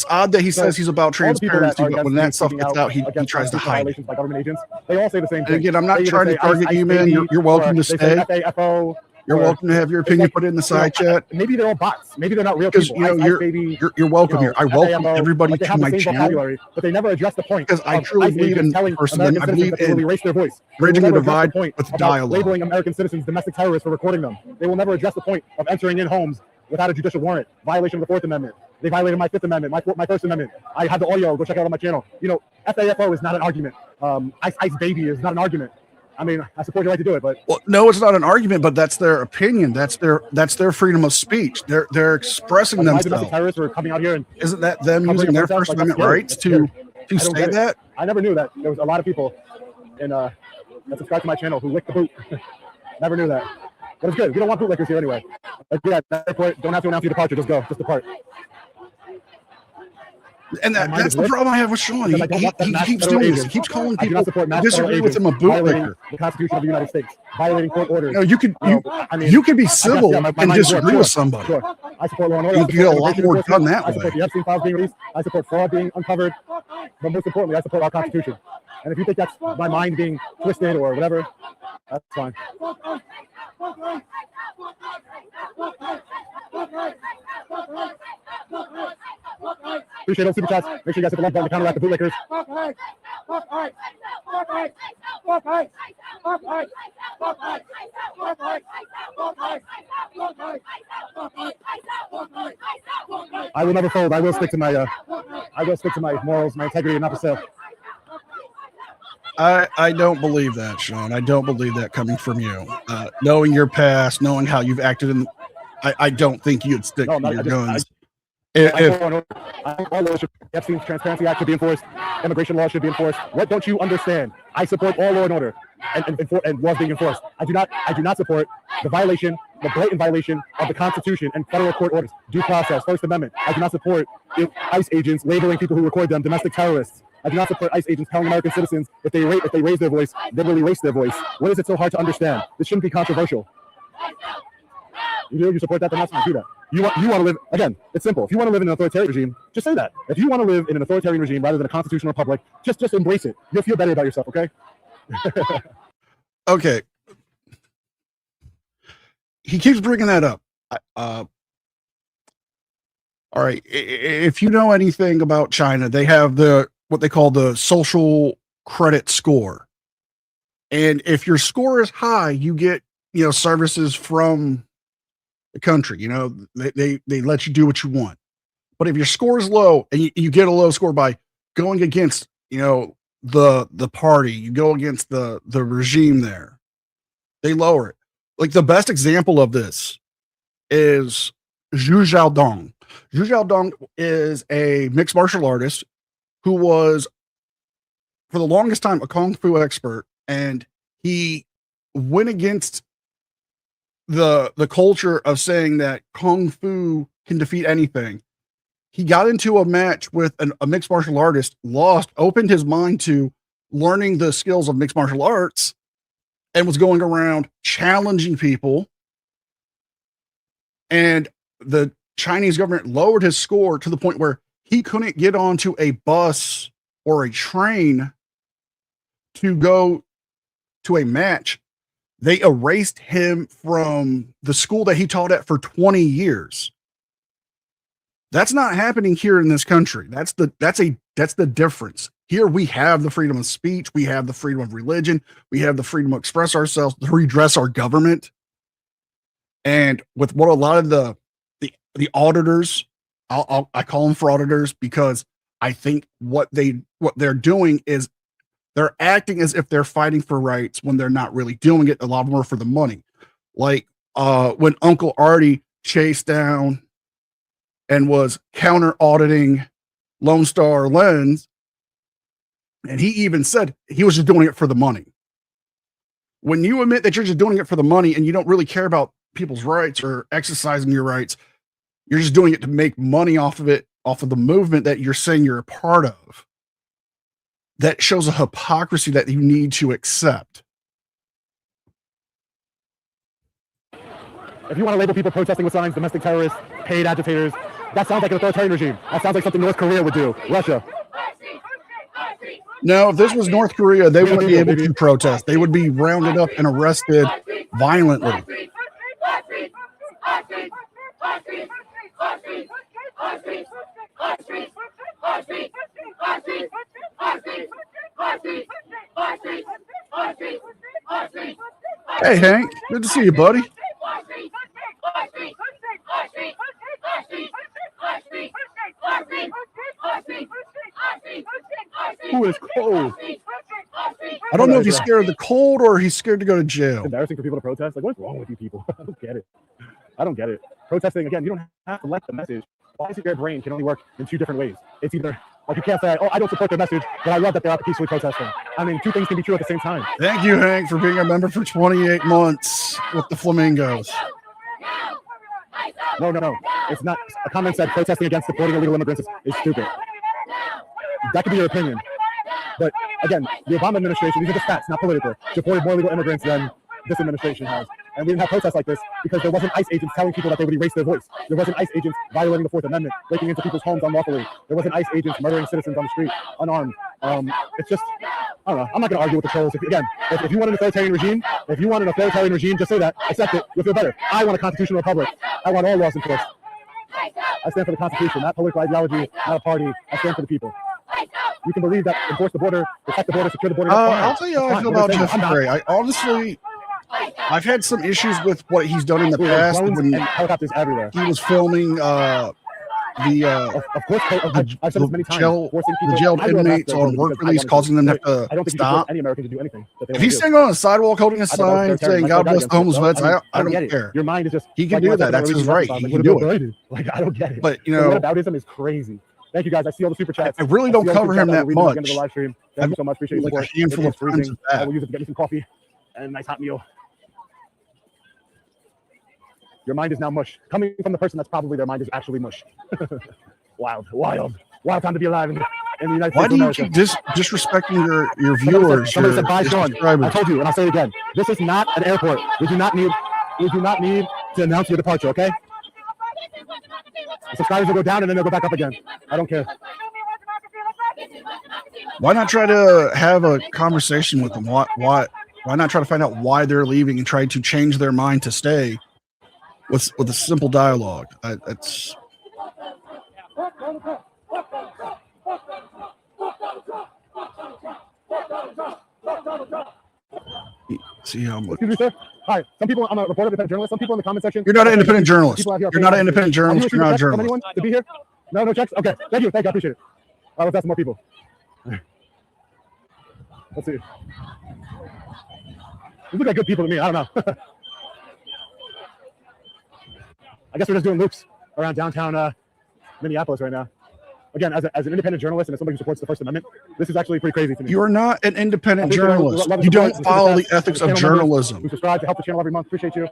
odd that he says he's about All the people that transparency, are but when against that stuff speaking gets out, he against tries to constitutional hide it. violations by government agents, they all say the same And thing. again, I'm They not either trying say to target ICE you, man. baby, You're welcome or to they say stay. FAFO. You're or welcome to have your it's opinion like, put in the you know, side chat. Maybe they're all bots. Maybe they're not real Because people. you know ICE baby, you're welcome you know, here. I welcome FAFO, everybody like they to have the my same channel vocabulary, but they never address the point because I of truly ICE believe agents in telling First American Amendment. I citizens believe that they will in erase their voice. They will bridging the never address the divide point with about dialogue. labeling American citizens domestic terrorists for recording them. They will never address the point of entering in homes without a judicial warrant, violation of the Fourth Amendment. They violated my Fifth Amendment, my First Amendment. I have the audio. Go check it out on my channel. You know, FAFO is not an argument. ICE baby is not an argument. I mean, I support your right to do it, but Well, no, it's not an argument, but that's their opinion. That's their freedom of speech. They're expressing my domestic themselves. terrorists were coming out here and Isn't that them covering using a their protest? First Like, that's Amendment scary. rights That's scary. to I don't say get it. that? I never knew that there was a lot of people in that subscribe to my channel who licked the boot. Never knew that. But it's good. We don't want bootlickers here anyway. Like, yeah, airport, don't have to announce your departure. Just go. Just depart. And that's the problem I have with Sean. He keeps doing this. He keeps calling people who disagree with him a bootlicker. The Constitution of the United States, violating court orders. No, you could be civil and disagree with somebody. Sure. I support law and order. You get a lot more done that I support way. the Epstein files being released. I support fraud being uncovered. But most importantly, I support our Constitution. And if you think that's my mind being twisted or whatever, that's fine. Appreciate those super chats. Make sure you guys hit the like button to counteract the bootlickers. I will never fold. I will stick to my morals, my integrity, and not for sale. I don't believe that, Sean. I don't believe that coming from you. Knowing your past, knowing how you've acted in, I don't think you'd stick to your guns. Epstein's Transparency Act should be enforced. Immigration laws should be enforced. What don't you understand? I support all law and order and laws being enforced. I do not support the blatant violation of the Constitution and federal court orders, due process, First Amendment. I do not support ICE agents labeling people who record them domestic terrorists. I do not support ICE agents telling American citizens if they raise their voice, they will erase their voice. What is it so hard to understand? This shouldn't be controversial. You support that, then that's fine. Do that. You want to live, again, it's simple. If you want to live in an authoritarian regime, just say that. If you want to live in an authoritarian regime rather than a constitutional republic, just embrace it. You'll feel better about yourself, okay? Okay. He keeps bringing that up. All right. If you know anything about China, they have what they call the social credit score. And if your score is high, you get, services from the country. They let you do what you want. But if your score is low and you get a low score by going against, the party, you go against the regime there, they lower it. Like the best example of this is Zhu Xiaodong. Zhu Xiaodong is a mixed martial artist who was, for the longest time, a kung fu expert, and he went against the culture of saying that kung fu can defeat anything. He got into a match with a mixed martial artist, lost, opened his mind to learning the skills of mixed martial arts, and was going around challenging people. And the Chinese government lowered his score to the point where he couldn't get onto a bus or a train to go to a match. They erased him from the school that he taught at for 20 years. That's not happening here in this country. That's the difference. Here we have the freedom of speech, we have the freedom of religion, we have the freedom to express ourselves, to redress our government. And with what a lot of the auditors, I call them frauditors because I think what they're doing is they're acting as if they're fighting for rights when they're not really doing it. A lot more for the money. Like when Uncle Artie chased down and was counter auditing Lone Star Lens, and he even said he was just doing it for the money. When you admit that you're just doing it for the money and you don't really care about people's rights or exercising your rights. You're just doing it to make money off of it, off of the movement that you're saying you're a part of. That shows a hypocrisy that you need to accept. If you want to label people protesting with signs, domestic terrorists, paid agitators, that sounds like an authoritarian regime. That sounds like something North Korea would do. Russia. No, if this was North Korea, they wouldn't be able to protest. They would be rounded up and arrested violently. Hey, Hank. Good to see you, buddy. Who is cold? I don't know if he's scared of the cold or he's scared to go to jail. It's embarrassing for people to protest. Like, what's wrong with you people? I don't get it. I don't get it. Protesting, again, you don't have to let the message. Why is it your brain can only work in two different ways? It's either, like, you can't say, oh, I don't support their message, but I love that they're out peacefully protesting. I mean, two things can be true at the same time. Thank you, Hank, for being a member for 28 months with the Flamingos. No. It's not. A comment said protesting against deporting illegal immigrants is stupid. That could be your opinion. But again, the Obama administration, these are just facts, not political, deported more illegal immigrants than this administration has. And we didn't have protests like this because there wasn't ICE agents telling people that they would erase their voice. There wasn't ICE agents violating the Fourth Amendment, breaking into people's homes unlawfully. There wasn't ICE agents murdering citizens on the street, unarmed. It's just, I don't know. I'm not going to argue with the trolls. If you want an authoritarian regime, just say that, accept it, you'll feel better. I want a constitutional republic. I want all laws enforced. I stand for the Constitution, not political ideology, not a party. I stand for the people. You can believe that, enforce the border, protect the border, secure the border. I'll tell you how I feel about Jeff Gray. I've had some issues with what he's done in the past. When helicopters everywhere. He was filming I've said this many times. The jailed inmates on work release, causing them to have to stop. Any American to do anything. If he's standing on a sidewalk holding a sign saying "God bless the homeless vets," I don't care. Your mind is just he can do that. That's his right. He can do it. Like, I don't get it. But you know, whataboutism is crazy. Thank you guys. I see all the super chats. I really don't cover him that much. Thank you so much. Appreciate your support. A handful of friends of that. I will use it to get me some coffee and a nice hot meal. Your mind is now mush. Coming from the person that's probably their mind is actually mush. Wild time to be alive in the United States. Why do you keep disrespecting your viewers? Somebody said, bye, Sean. I told you, and I'll say it again. This is not an airport. We do not need to announce your departure, okay? The subscribers will go down and then they'll go back up again. I don't care. Why not try to have a conversation with them? Why not try to find out why they're leaving and try to change their mind to stay with a simple dialogue? That's see how much. Excuse me, sir. Hi. Some people, I'm a reporter, independent journalist. Some people in the comment section. You're not an independent journalist. You're not an independent journalist. You're not a journalist. Anyone to be here? No checks. Okay. Thank you. I appreciate it. Let's ask some more people. Let's see. These look like good people to me. I don't know. I guess we're just doing loops around downtown Minneapolis right now. Again, as an independent journalist and as somebody who supports the First Amendment, this is actually pretty crazy to me. You're not an independent journalist. You don't follow the ethics of journalism. We subscribe to help the channel every month. Appreciate you.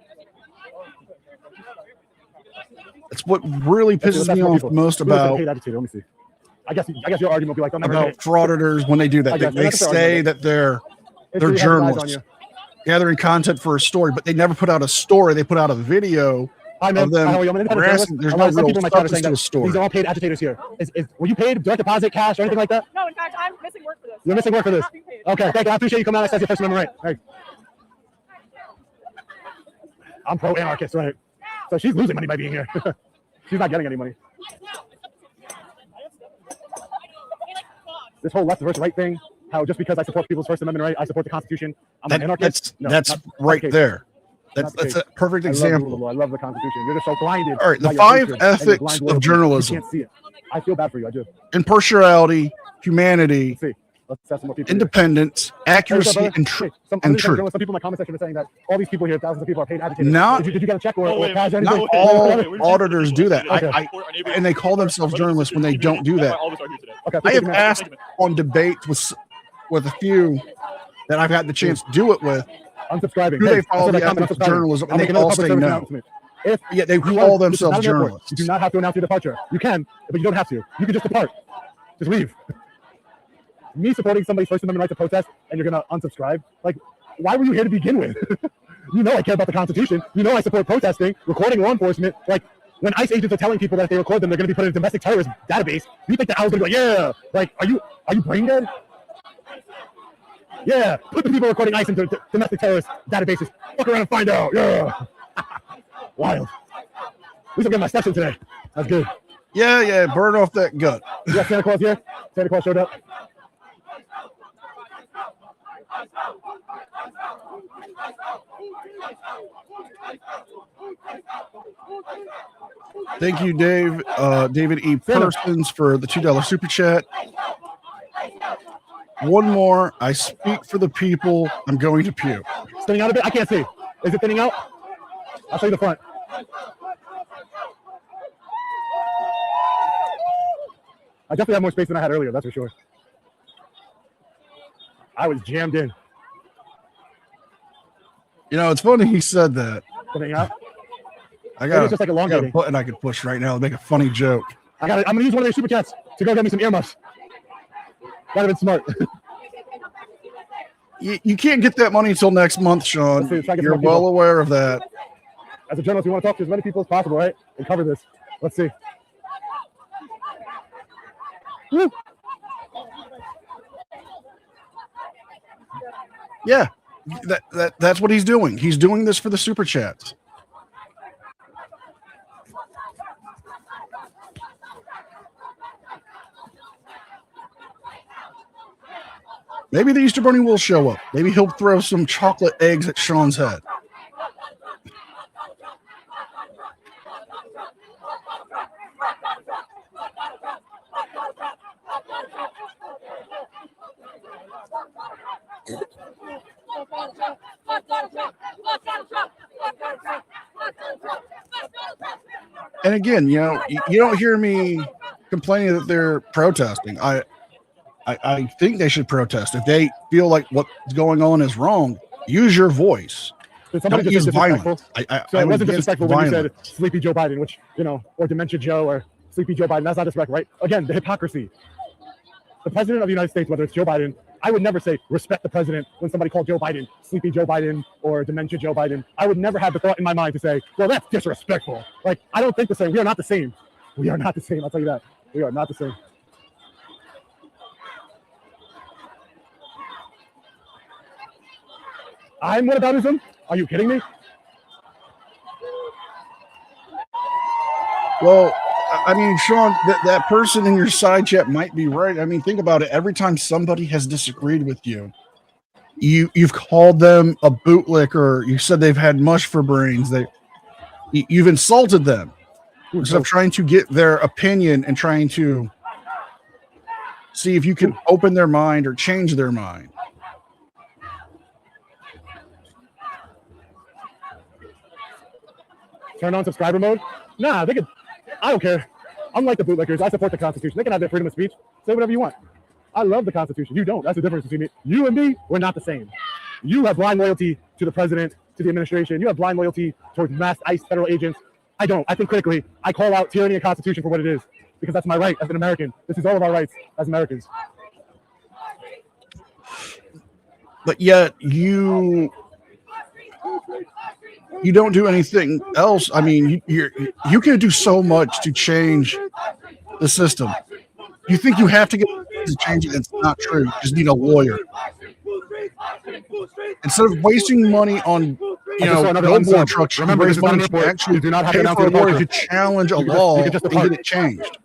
That's what really pisses me off most about. Let me see. I guess your argument will be like about frauditors when they do that. They say that they're journalists gathering content for a story, but they never put out a story. They put out a video. Of them harassing. There's no real substance to a story. These are all paid agitators here. Were you paid direct deposit, cash, or anything like that? No, in fact, I'm missing work for this. You're missing work for this. Okay, thank you. I appreciate you coming out and says your First Amendment right. Hey. I'm pro-anarchist, right? So she's losing money by being here. She's not getting any money. This whole left versus right thing, how just because I support people's First Amendment right, I support the Constitution, I'm an anarchist. That's right there. That's a perfect example. I love the Constitution. You're just so blinded. All right, the 5 ethics of journalism. You can't see it. I feel bad for you. I do. Impartiality, humanity, Let's have some more people independence, accuracy, and truth. Some people in my comment section are saying that all these people here, thousands of people, are paid agitators. Did you get a check or cash? Not all auditors do that. And they call themselves journalists when they don't do that. I have asked on debates with a few that I've had the chance to do it with, Unsubscribing. Do Hey, they follow the ethics of journalism? And they all say no. If yeah, they call themselves journalists. You do not have to announce your departure. You can, but you don't have to. You can just depart. Just leave. Me supporting somebody's First Amendment right to protest, and you're gonna unsubscribe? Like, why were you here to begin with? You know I care about the Constitution. You know I support protesting, recording law enforcement. Like, when ICE agents are telling people that if they record them, they're gonna be put in a domestic terrorist database. You think that I was gonna be like, yeah? Like, are you brain dead? Yeah, put the people recording ICE into domestic terrorist databases. Fuck around and find out. Yeah. Wild. At least I'm getting my steps in today. That's good. Yeah, burn off that gut. You got Santa Claus here? Santa Claus showed up. Thank you, Dave. David E. Persons for the $2 super chat. One more. I speak for the people. I'm going to puke. It's thinning out a bit. I can't see. Is it thinning out? I'll show you the front. I definitely have more space than I had earlier, that's for sure. I was jammed in. You know, it's funny he said that. Thinning out? I got just like a button I could push right now to make a funny joke. I'm gonna use one of their super chats to go get me some earmuffs. That'd have been smart. You can't get that money until next month, Sean. You're well aware of that. As a journalist, we want to talk to as many people as possible, right? And cover this. Let's see. Woo. Yeah, that's what he's doing. He's doing this for the super chats. Maybe the Easter Bunny will show up. Maybe he'll throw some chocolate eggs at Sean's head. And again, you know, you don't hear me complaining that they're protesting. I think they should protest. If they feel like what's going on is wrong, use your voice. Don't use violence. So it wasn't disrespectful when you said Sleepy Joe Biden, which, you know, or Dementia Joe or Sleepy Joe Biden. That's not disrespectful, right? Again, the hypocrisy. The president of the United States, whether it's Joe Biden, I would never say respect the president when somebody called Joe Biden Sleepy Joe Biden or Dementia Joe Biden. I would never have the thought in my mind to say, well, that's disrespectful. Like, I don't think the same. We are not the same. We are not the same. I'll tell you that. We are not the same. I'm whataboutism? Are you kidding me? Well, I mean, Sean, that person in your side chat might be right. I mean, think about it. Every time somebody has disagreed with you, you've called them a bootlicker. You said they've had mush for brains. You've insulted them instead of trying to get their opinion and trying to see if you can open their mind or change their mind. Turn on subscriber mode? Nah, they could. I don't care. Unlike the bootlickers, I support the Constitution. They can have their freedom of speech. Say whatever you want. I love the Constitution. You don't. That's the difference between me. You and me, we're not the same. You have blind loyalty to the president, to the administration. You have blind loyalty towards masked ICE federal agents. I don't. I think critically. I call out tyranny and Constitution for what it is, because that's my right as an American. This is all of our rights as Americans. But yet you don't do anything else. I mean, you can do so much to change the system. You think you have to get to change it? It's not true. You just need a lawyer. Instead of wasting money on billboard trucks, you raise money to actually do not have to a lawyer to challenge a law and get it changed.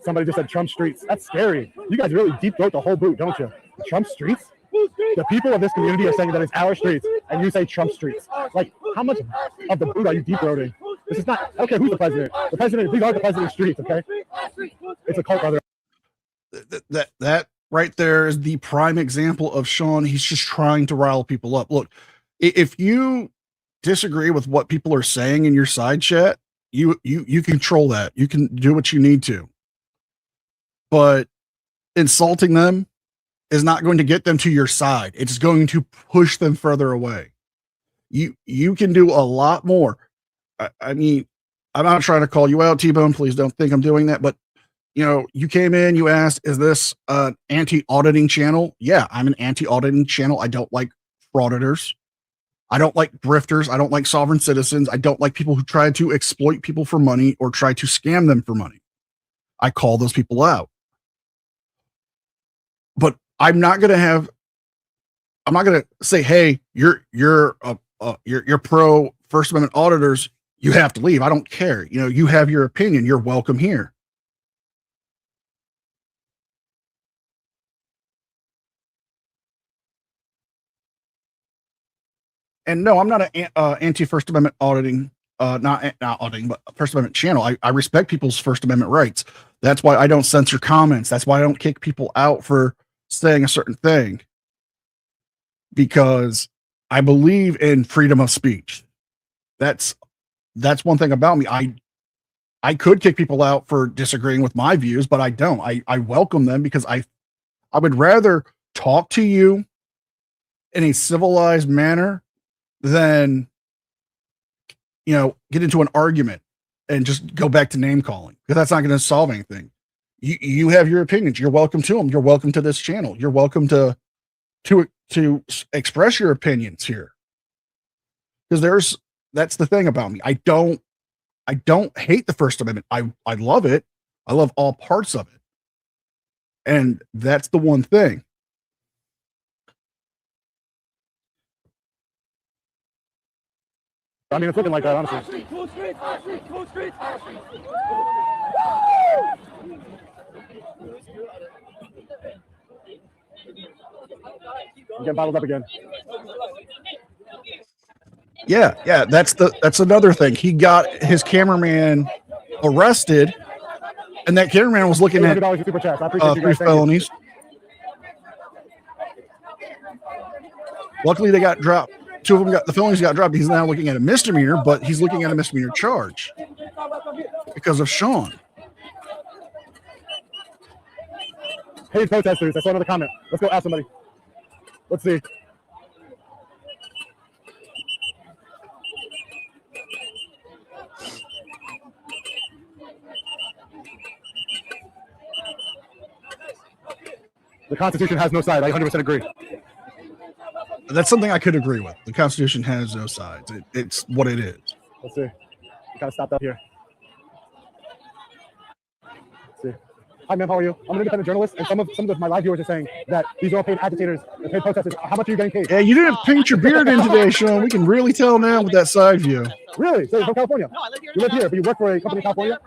Somebody just said Trump streets. That's scary. You guys really deep throat the whole boot, don't you? Trump streets? The people of this community are saying that it's our streets, and you say Trump streets. Like, how much of the boot are you deep throating? This is not, okay, who's the president? The president, these are the president's streets, okay? It's a cult, brother. That right there is the prime example of Sean. He's just trying to rile people up. Look, if you disagree with what people are saying in your side chat, You control that. You can do what you need to. But insulting them is not going to get them to your side. It's going to push them further away. You can do a lot more. I mean, I'm not trying to call you out, T-Bone. Please don't think I'm doing that. But you came in, you asked, is this an anti-auditing channel? Yeah, I'm an anti-auditing channel. I don't like frauditors. I don't like grifters. I don't like sovereign citizens. I don't like people who try to exploit people for money or try to scam them for money. I call those people out. But I'm not going to say, hey, you're pro First Amendment auditors. You have to leave. I don't care. You have your opinion. You're welcome here. And no, I'm not an anti-First Amendment auditing, not auditing, but First Amendment channel. I respect people's First Amendment rights. That's why I don't censor comments. That's why I don't kick people out for saying a certain thing, because I believe in freedom of speech. That's one thing about me. I could kick people out for disagreeing with my views, but I don't. I welcome them because I would rather talk to you in a civilized manner than get into an argument and just go back to name calling, because that's not going to solve anything. You have your opinions. You're welcome to them. You're welcome to this channel. You're welcome to express your opinions here, because that's the thing about me. I don't hate the First Amendment. I love it. I love all parts of it. And that's the one thing. I mean, it's looking like that, honestly. I'm getting bottled up again. Yeah. That's another thing. He got his cameraman arrested, and that cameraman was looking at three felonies. Luckily, they got dropped. Two of them the felonies got dropped. He's now looking at a misdemeanor, but he's looking at a misdemeanor charge because of Sean. Hey, protesters! I saw another comment. Let's go ask somebody. Let's see. The Constitution has no side. I 100% agree. That's something I could agree with. The Constitution has no sides. It's what it is. Let's see. We gotta stop that here. Let's see. Hi, ma'am. How are you? I'm an independent journalist, and some of my live viewers are saying that these are all paid agitators and paid protesters. How much are you getting paid? Yeah, you didn't paint your beard in today, Sean. We can really tell now with that side view. Really? So you're from California? No, I live here. You live here, but you work for a company in California?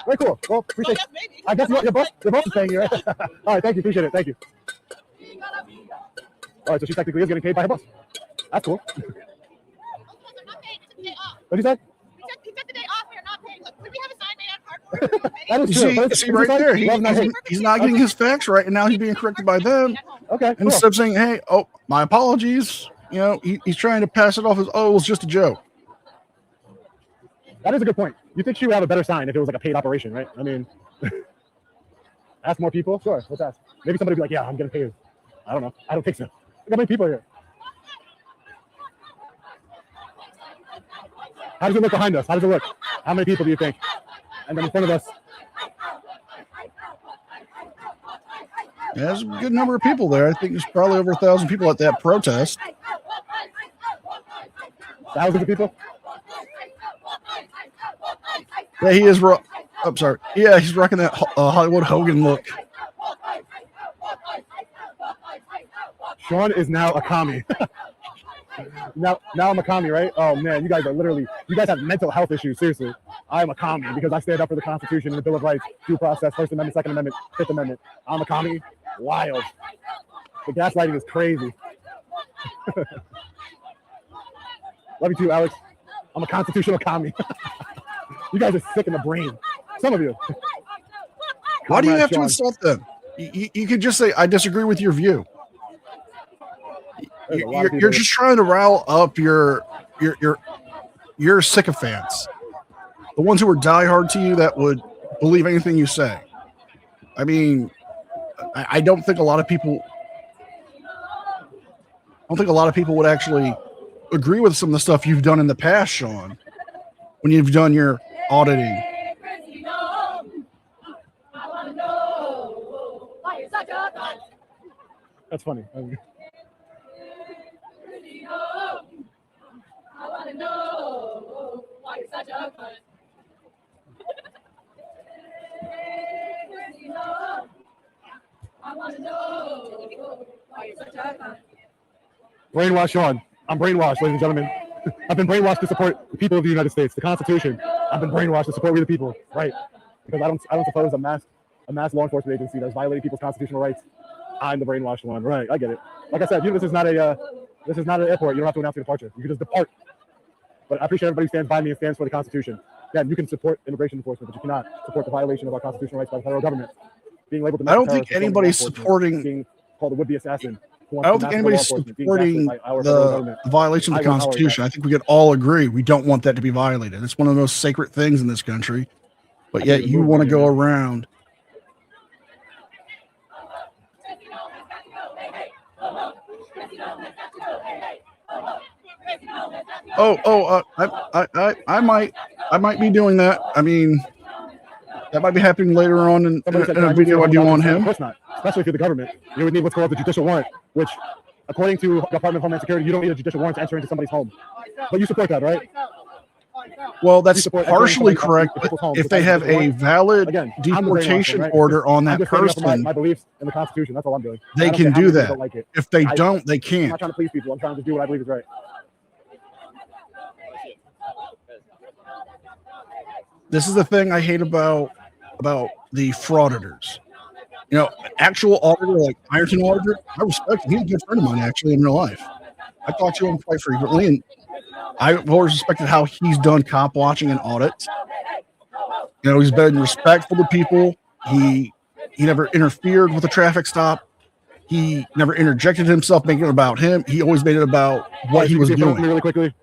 Very cool. Well, appreciate it. I guess your boss is paying you, right? All right, thank you. Appreciate it. Thank you. All right, so she technically is getting paid by her boss. That's cool. What did you say? He took the day off. We are not paying. Look, we have a sign made on cardboard. That is You true. see right there. He's not getting his facts right, and now he's being corrected by them. Okay. And instead of saying, hey, my apologies, he's trying to pass it off as, it was just a joke. That is a good point. You think she would have a better sign if it was like a paid operation, right? I mean, ask more people? Sure, let's ask. Maybe somebody would be like, yeah, I'm getting paid. I don't know. I don't think so. Look how many people are here. How does it look behind us? How does it look? How many people do you think? And then in front of us. Yeah, there's a good number of people there. I think there's probably over 1,000 people at that protest. Thousands of people? Yeah, he is. I'm sorry. Yeah, he's rocking that Hollywood Hogan look. Sean is now a commie. now I'm a commie, right? Oh man, you guys have mental health issues. Seriously, I'm a commie because I stand up for the Constitution and the Bill of Rights, due process, First Amendment, Second Amendment, Fifth Amendment. I'm a commie. Wild. The gaslighting is crazy. Love you too, Alex. I'm a constitutional commie. You guys are sick in the brain. Some of you. Why do you have to insult them? You could just say, I disagree with your view. You're just trying to rile up your your sycophants, the ones who are diehard to you that would believe anything you say. I mean, I don't think a lot of people. I don't think a lot of people would actually agree with some of the stuff you've done in the past, Sean, when you've done your auditing. That's funny. I want to know why you're such a cunt. I want to know why you're such a cunt. Brainwash, Sean. I'm brainwashed, ladies and gentlemen. I've been brainwashed to support the people of the United States, the Constitution. I've been brainwashed to support we the people, right? Because I don't suppose a mass law enforcement agency that's violating people's constitutional rights. I'm the brainwashed one, right? I get it. Like I said, this is not an airport. You don't have to announce your departure. You can just depart. But I appreciate everybody who stands by me and stands for the Constitution. Again, you can support immigration enforcement, but you cannot support the violation of our constitutional rights by the federal government. Being labeled I don't think anybody's supporting being called a would-be assassin. I don't think anybody's supporting the violation of the Constitution. I think we could all agree we don't want that to be violated. It's one of the most sacred things in this country. But yet you want to go around. I might be doing that. I mean, that might be happening later on in a video I do on him. Of course not. Especially if you're the government. You would need what's called the judicial warrant, which, according to the Department of Homeland Security, you don't need a judicial warrant to enter into somebody's home. But you support that, right? Well, that's partially correct. But if they have a valid deportation order on that person, my beliefs in the Constitution, that's all I'm doing. They can do that. If they don't, they can't. I'm not trying to please people. I'm trying to do what I believe is right. This is the thing I hate about the frauditors. You know, actual auditor like Ironton Auditor, I respect him. He's a good friend of mine, actually, in real life. I talk to him quite frequently, and I've always respected how he's done cop watching and audits. You know, he's been respectful to people. He never interfered with a traffic stop. He never interjected himself, making it about him. He always made it about what he was doing. Really quickly.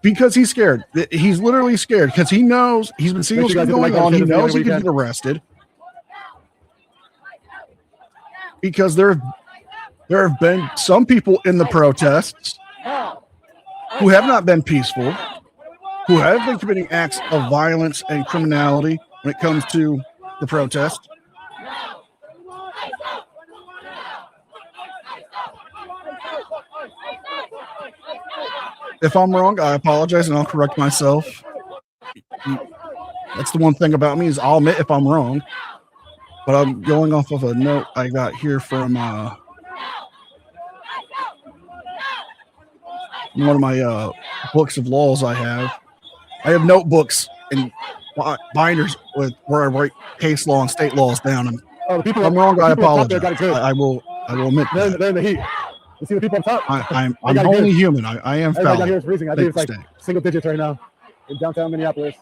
Because he's scared. He's literally scared because he knows he's been seeing what's going on. He knows he could get arrested. Because there have been some people in the protests who have not been peaceful, who have been committing acts of violence and criminality when it comes to the protest. If I'm wrong, I apologize and I'll correct myself. That's the one thing about me is I'll admit if I'm wrong. But I'm going off of a note I got here from one of my books of laws I have. I have notebooks and binders with where I write case law and state laws down. And if I'm wrong, I apologize. I will admit that. They're in the heat. You see the people on top? I'm only human. I am fallible. Everybody here is freezing. I think it's like single digits right now in downtown Minneapolis.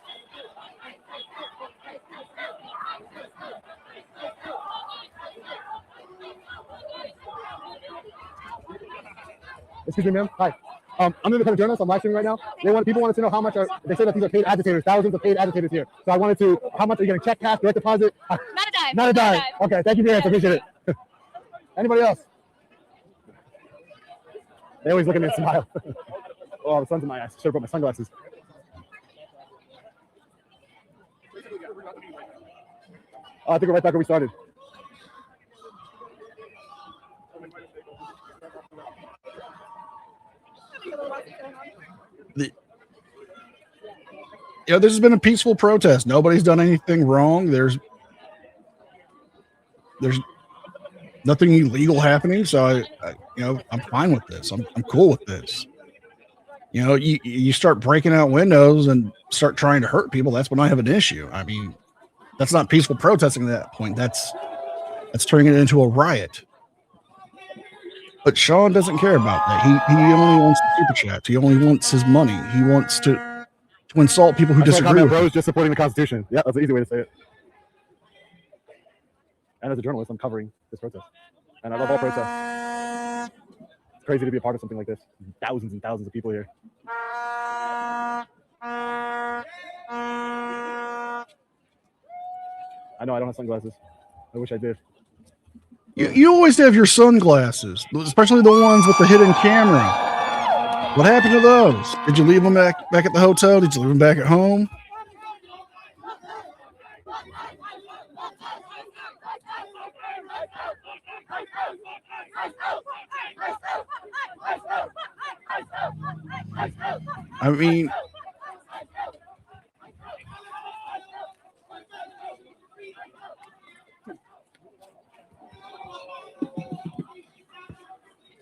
Excuse me, ma'am. Hi. I'm an independent journalist. I'm live streaming right now. People wanted to know how much they say that these are paid agitators, thousands of paid agitators here. So I wanted to, how much are you getting? Check, cash, direct deposit? Not a dime. Not a dime. Okay, thank you for your answer. Appreciate it. Anybody else? They always look at me and smile. Oh, the sun's in my eyes. Should have brought my sunglasses. I think we're right back where we started. This has been a peaceful protest. Nobody's done anything wrong. There's nothing illegal happening. So I'm fine with this. I'm cool with this. You start breaking out windows and start trying to hurt people. That's when I have an issue. I mean, that's not peaceful protesting at that point. That's turning it into a riot. But Sean doesn't care about that. He only wants the super chats. He only wants his money. He wants to insult people who disagree with him. Just supporting the Constitution. Yeah, that's an easy way to say it. And as a journalist, I'm covering this protest. and I love all protests. It's crazy to be a part of something like this. Thousands and thousands of people here. I know I don't have sunglasses. I wish I did. You always have your sunglasses, especially the ones with the hidden camera. What happened to those? Did you leave them back at the hotel? Did you leave them back at home? I mean,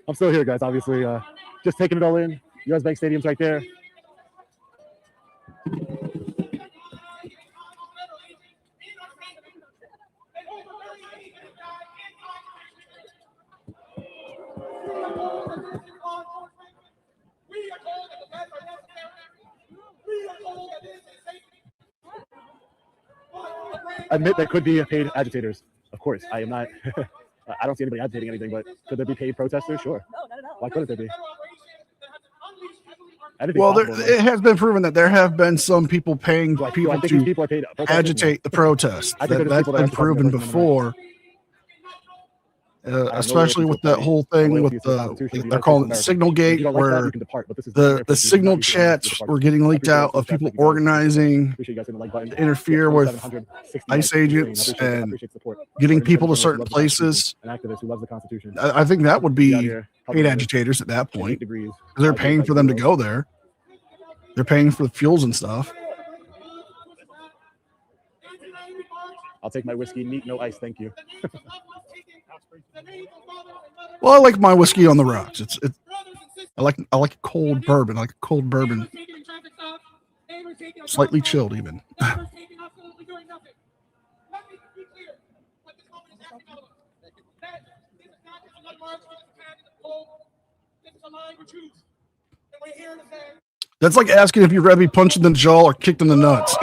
I'm still here, guys. Obviously, just taking it all in. US Bank Stadium's right there. Admit there could be paid agitators. Of course, I am not. I don't see anybody agitating anything, but could there be paid protesters? Sure. No, not at all. Why couldn't there be? well, it has been proven that there have been some people paying people to agitate the protest. That's been proven before. Especially with that whole thing with they're calling it Signal Gate, where the signal chats were getting leaked out of people organizing to interfere with ICE agents and getting people to certain places. I think that would be paid agitators at that point, because they're paying for them to go there. They're paying for the fuels and stuff. I'll take my whiskey, neat, no ice, thank you. Well, I like my whiskey on the rocks. I like cold bourbon. I like cold bourbon, slightly chilled even. That's like asking if you'd rather be punched in the jaw or kicked in the nuts.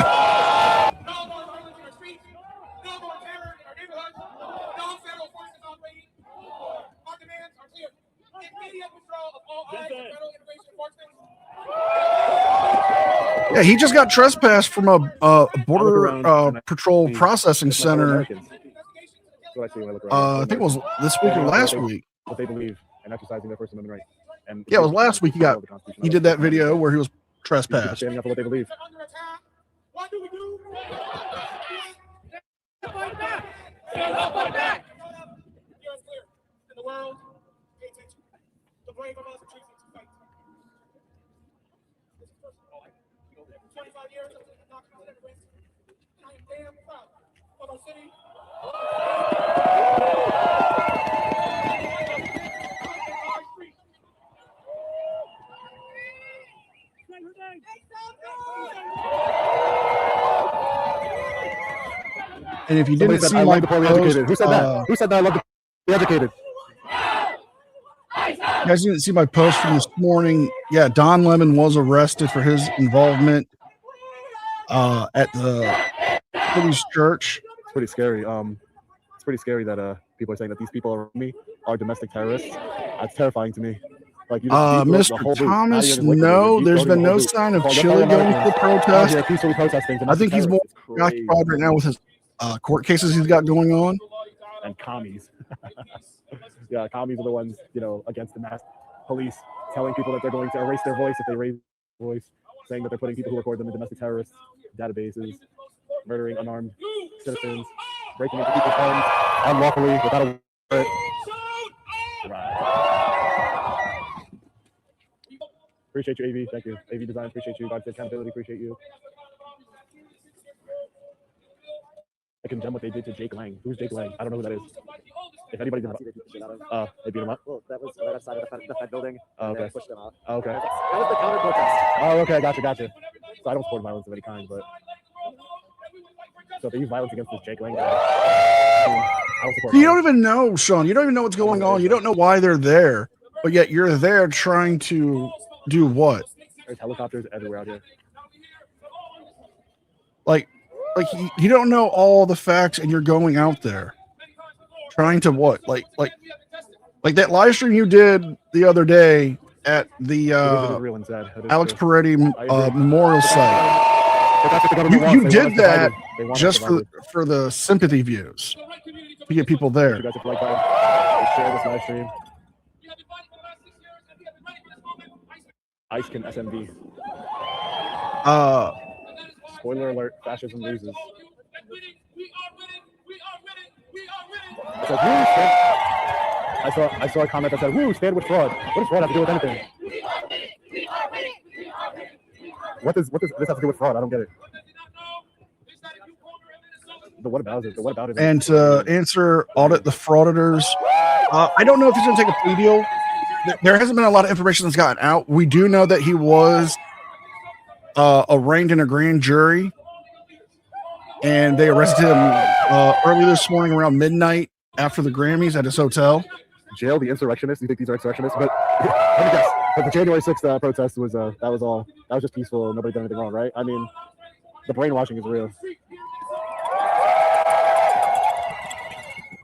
Yeah, he just got trespassed from a border patrol processing center. I think it was this week or last week. What they believe and exercising their First Amendment right. And yeah, it was last week. He did that video where he was trespassed. Standing up for what they believe. What do we do? Fight back! Fight back! Here's clear. In the world, pay attention. The brave of us are choosing to fight. This is first of all, 25 years of indoctrination and risk. I am damn proud of our city. And if you didn't see my post, who said that? Who said that I love to be educated? You guys didn't see my post from this morning. Yeah, Don Lemon was arrested for his involvement at the police church. It's pretty scary. It's pretty scary that people are saying that these people around me are domestic terrorists. That's terrifying to me. Like Mr. Thomas, no, there's been no sign of Chile going to the protest. I think he's more occupied right now with his court cases he's got going on. And commies. Yeah, commies are the ones, against the mass police, telling people that they're going to erase their voice if they raise their voice, saying that they're putting people who record them in domestic terrorist databases, murdering unarmed citizens, breaking into people's homes unlawfully without a warrant. Right. Appreciate you, AV. Thank you. AV Design, appreciate you. God Accountability, appreciate you. I condemn what they did to Jake Lang. Who's Jake Lang? I don't know who that is. If anybody's gonna they beat him up. Well, that was right outside of the Fed building. Oh, okay. Pushed them off. Oh, okay. That was the counter protest. Oh, okay. Gotcha. So I don't support violence of any kind, but so if they use violence against this Jake Lang guy, I don't support. You don't even know, Sean. You don't even know what's going on. You don't know why they're there, but yet you're there trying to do what? There's helicopters everywhere out here. Like you don't know all the facts, and you're going out there trying to what? Like Like that live stream you did the other day at the It is real and sad. It is Alex true. Peretti Memorial Site. But that's what the government wants. You They did want us that divided. They want us just divided. for the sympathy views to get people there. You guys hit the like button. Share this live stream. Ice can SMD. Spoiler alert: fascism loses. It's like, woo, I saw a comment that said, "Woo, stand with fraud." What does fraud have to do with anything? What does this have to do with fraud? I don't get it. The what about it? The what about it? And to answer audit the frauditors, I don't know if he's going to take a plea deal. There hasn't been a lot of information that's gotten out. We do know that he was arraigned in a grand jury, and they arrested him early this morning around midnight after the Grammys at his hotel. Jail the insurrectionists. You think these are insurrectionists? But let me guess. But the January 6th protest was that was all. That was just peaceful. Nobody did anything wrong, right? I mean, the brainwashing is real.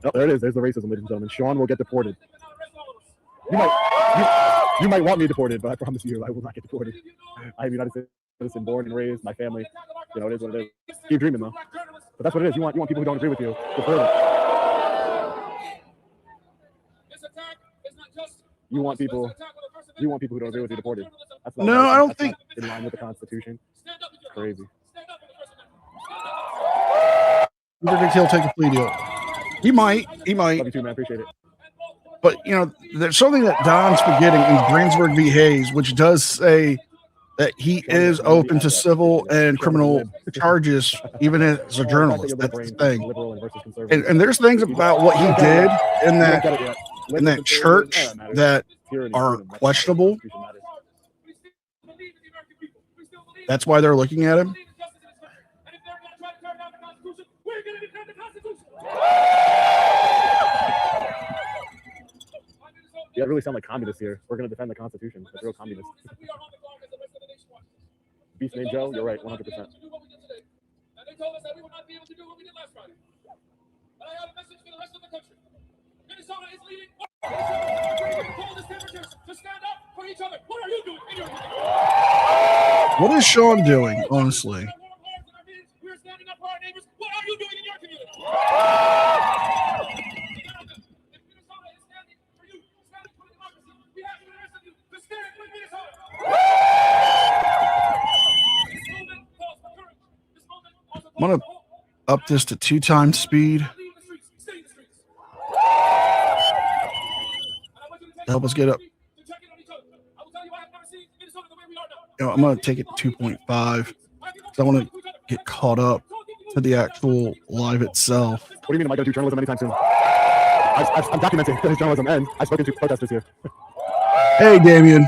Oh, there it is. There's the racism, ladies and gentlemen. Sean will get deported. You might want me deported, but I promise you, I will not get deported. I am a United States citizen, born and raised. My family, you know, it is what it is. Keep dreaming, though. But that's what it is. You want people who don't agree with you. Deport them. You want people who don't agree with you deported. That's not No, right. I don't That's think not in line with the Constitution. It's crazy. I think he'll take a plea deal. He might. Love you too, man. Appreciate it. But, you know, there's something that Don's forgetting in Greensburg v. Hayes, which does say that he is open to civil and criminal charges, even as a journalist. That's the thing. And there's things about what he did in that church that are questionable. That's why they're looking at him. You guys really sound like communists here. We're going to defend the Constitution. That's real communist. Beast named Joe, you're right, 100%. And they told us that we would not be able to do what we did last Friday. But I have a message for the rest of the country. Minnesota is leading. Call this temperature to stand up for each other. What are you doing in your community? What is Sean doing, honestly? We're standing up for our neighbors. What are you doing in your community? I'm going to up this to 2 times speed to help us get up. You know, I'm going to take it to 2.5 because I want to get caught up to the actual live itself. What do you mean am I going to do journalism anytime soon? I'm documenting this journalism, and I've spoken to protesters here. Hey, Damien.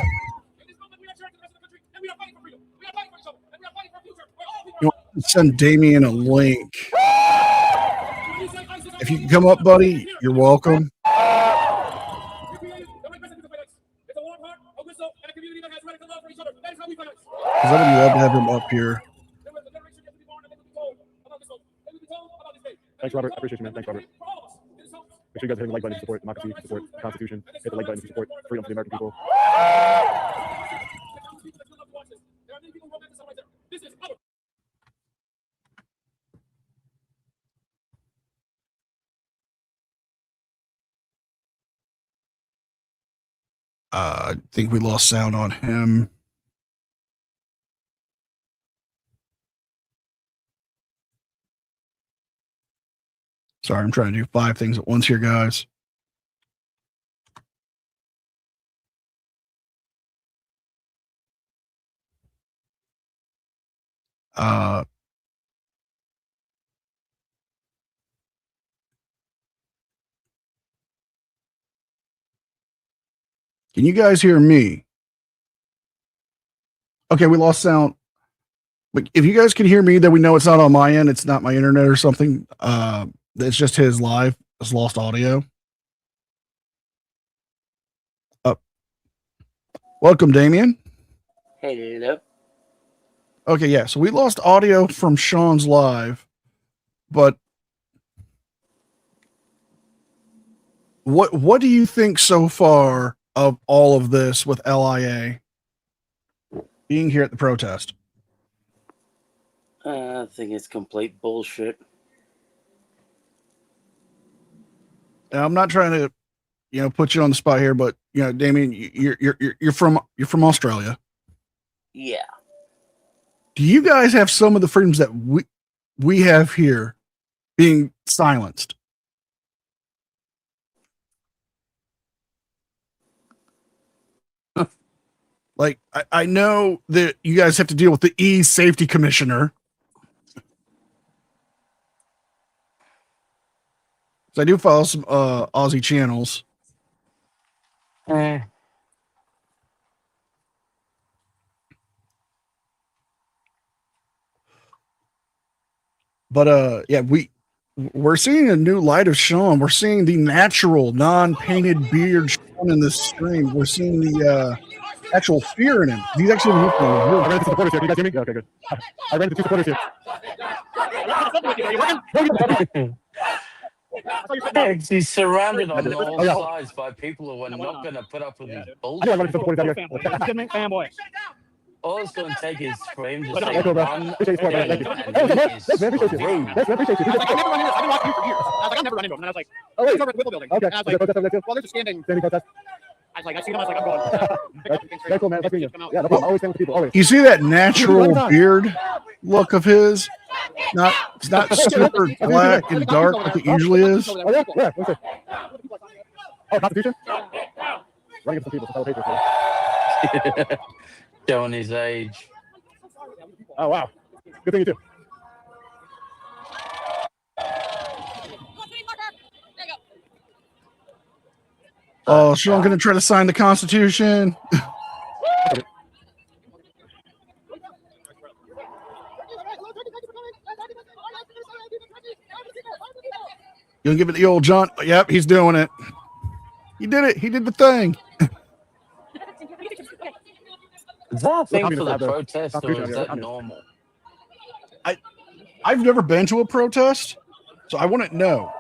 You want to send Damien a link. If you can come up, buddy, you're welcome. Because I would love to have him up here. Thanks, Robert. I appreciate you, man. Thanks, Robert. Make sure you guys hit the like button to support democracy, to support the Constitution. Hit the like button to support freedom for the American people. I think we lost sound on him. Sorry, I'm trying to do 5 things at once here, guys. Can you guys hear me? Okay, we lost sound. But if you guys can hear me, then we know it's not on my end. It's not my internet or something. It's just his live. It's lost audio. Welcome, Damien. Hello. Okay, yeah. So we lost audio from Sean's live, but What do you think so far of all of this with LIA being here at the protest? I think it's complete bullshit. Now, I'm not trying to, put you on the spot here, but Damien, you're from Australia. Yeah. Do you guys have some of the freedoms that we have here being silenced? Like, I know that you guys have to deal with the safety commissioner. So I do follow some Aussie channels. But yeah, we're seeing a new light of Sean. We're seeing the natural, non-painted beard Sean in this stream. We're seeing the actual fear in him. He's actually looking. I ran into supporters here. Can you guys hear me? Yeah, okay, good. I ran into 2 supporters here. He's surrounded on all sides by people who are not going to put up with his bullshit. I ran into supporters out here. Fanboy. All it's going to take is for him to Thank say you, bro. one Appreciate your support, thing, bro. and Thank you. he Hey, is man, appreciate you. screwed. Yes, man, appreciate you. I've never run into this. I've been watching you for years. I was like, I've never run into him. And I was like, Oh, wait. he's over at the Whipple building. Okay. And I was like, well, there's a standing. Standing protest. I was like, I see him. I was like, I'm going. Very cool, man. Nice meeting you. Yeah, no problem. Always thanks to people. Always. You see that natural beard look of his? It's not super black and dark like it usually is. Oh, yeah? Yeah. Let me see. Oh, Constitution? Running up some people. Some fellow papers. Showing his age. Oh, wow. Good thing you too. Oh, Sean gonna try to sign the Constitution. You gonna give it the old John? Yep, he's doing it. He did it. He did the thing. Is that a thing Look, for the I'm gonna protest, or is that I'm normal? I've never been to a protest, so I wouldn't know.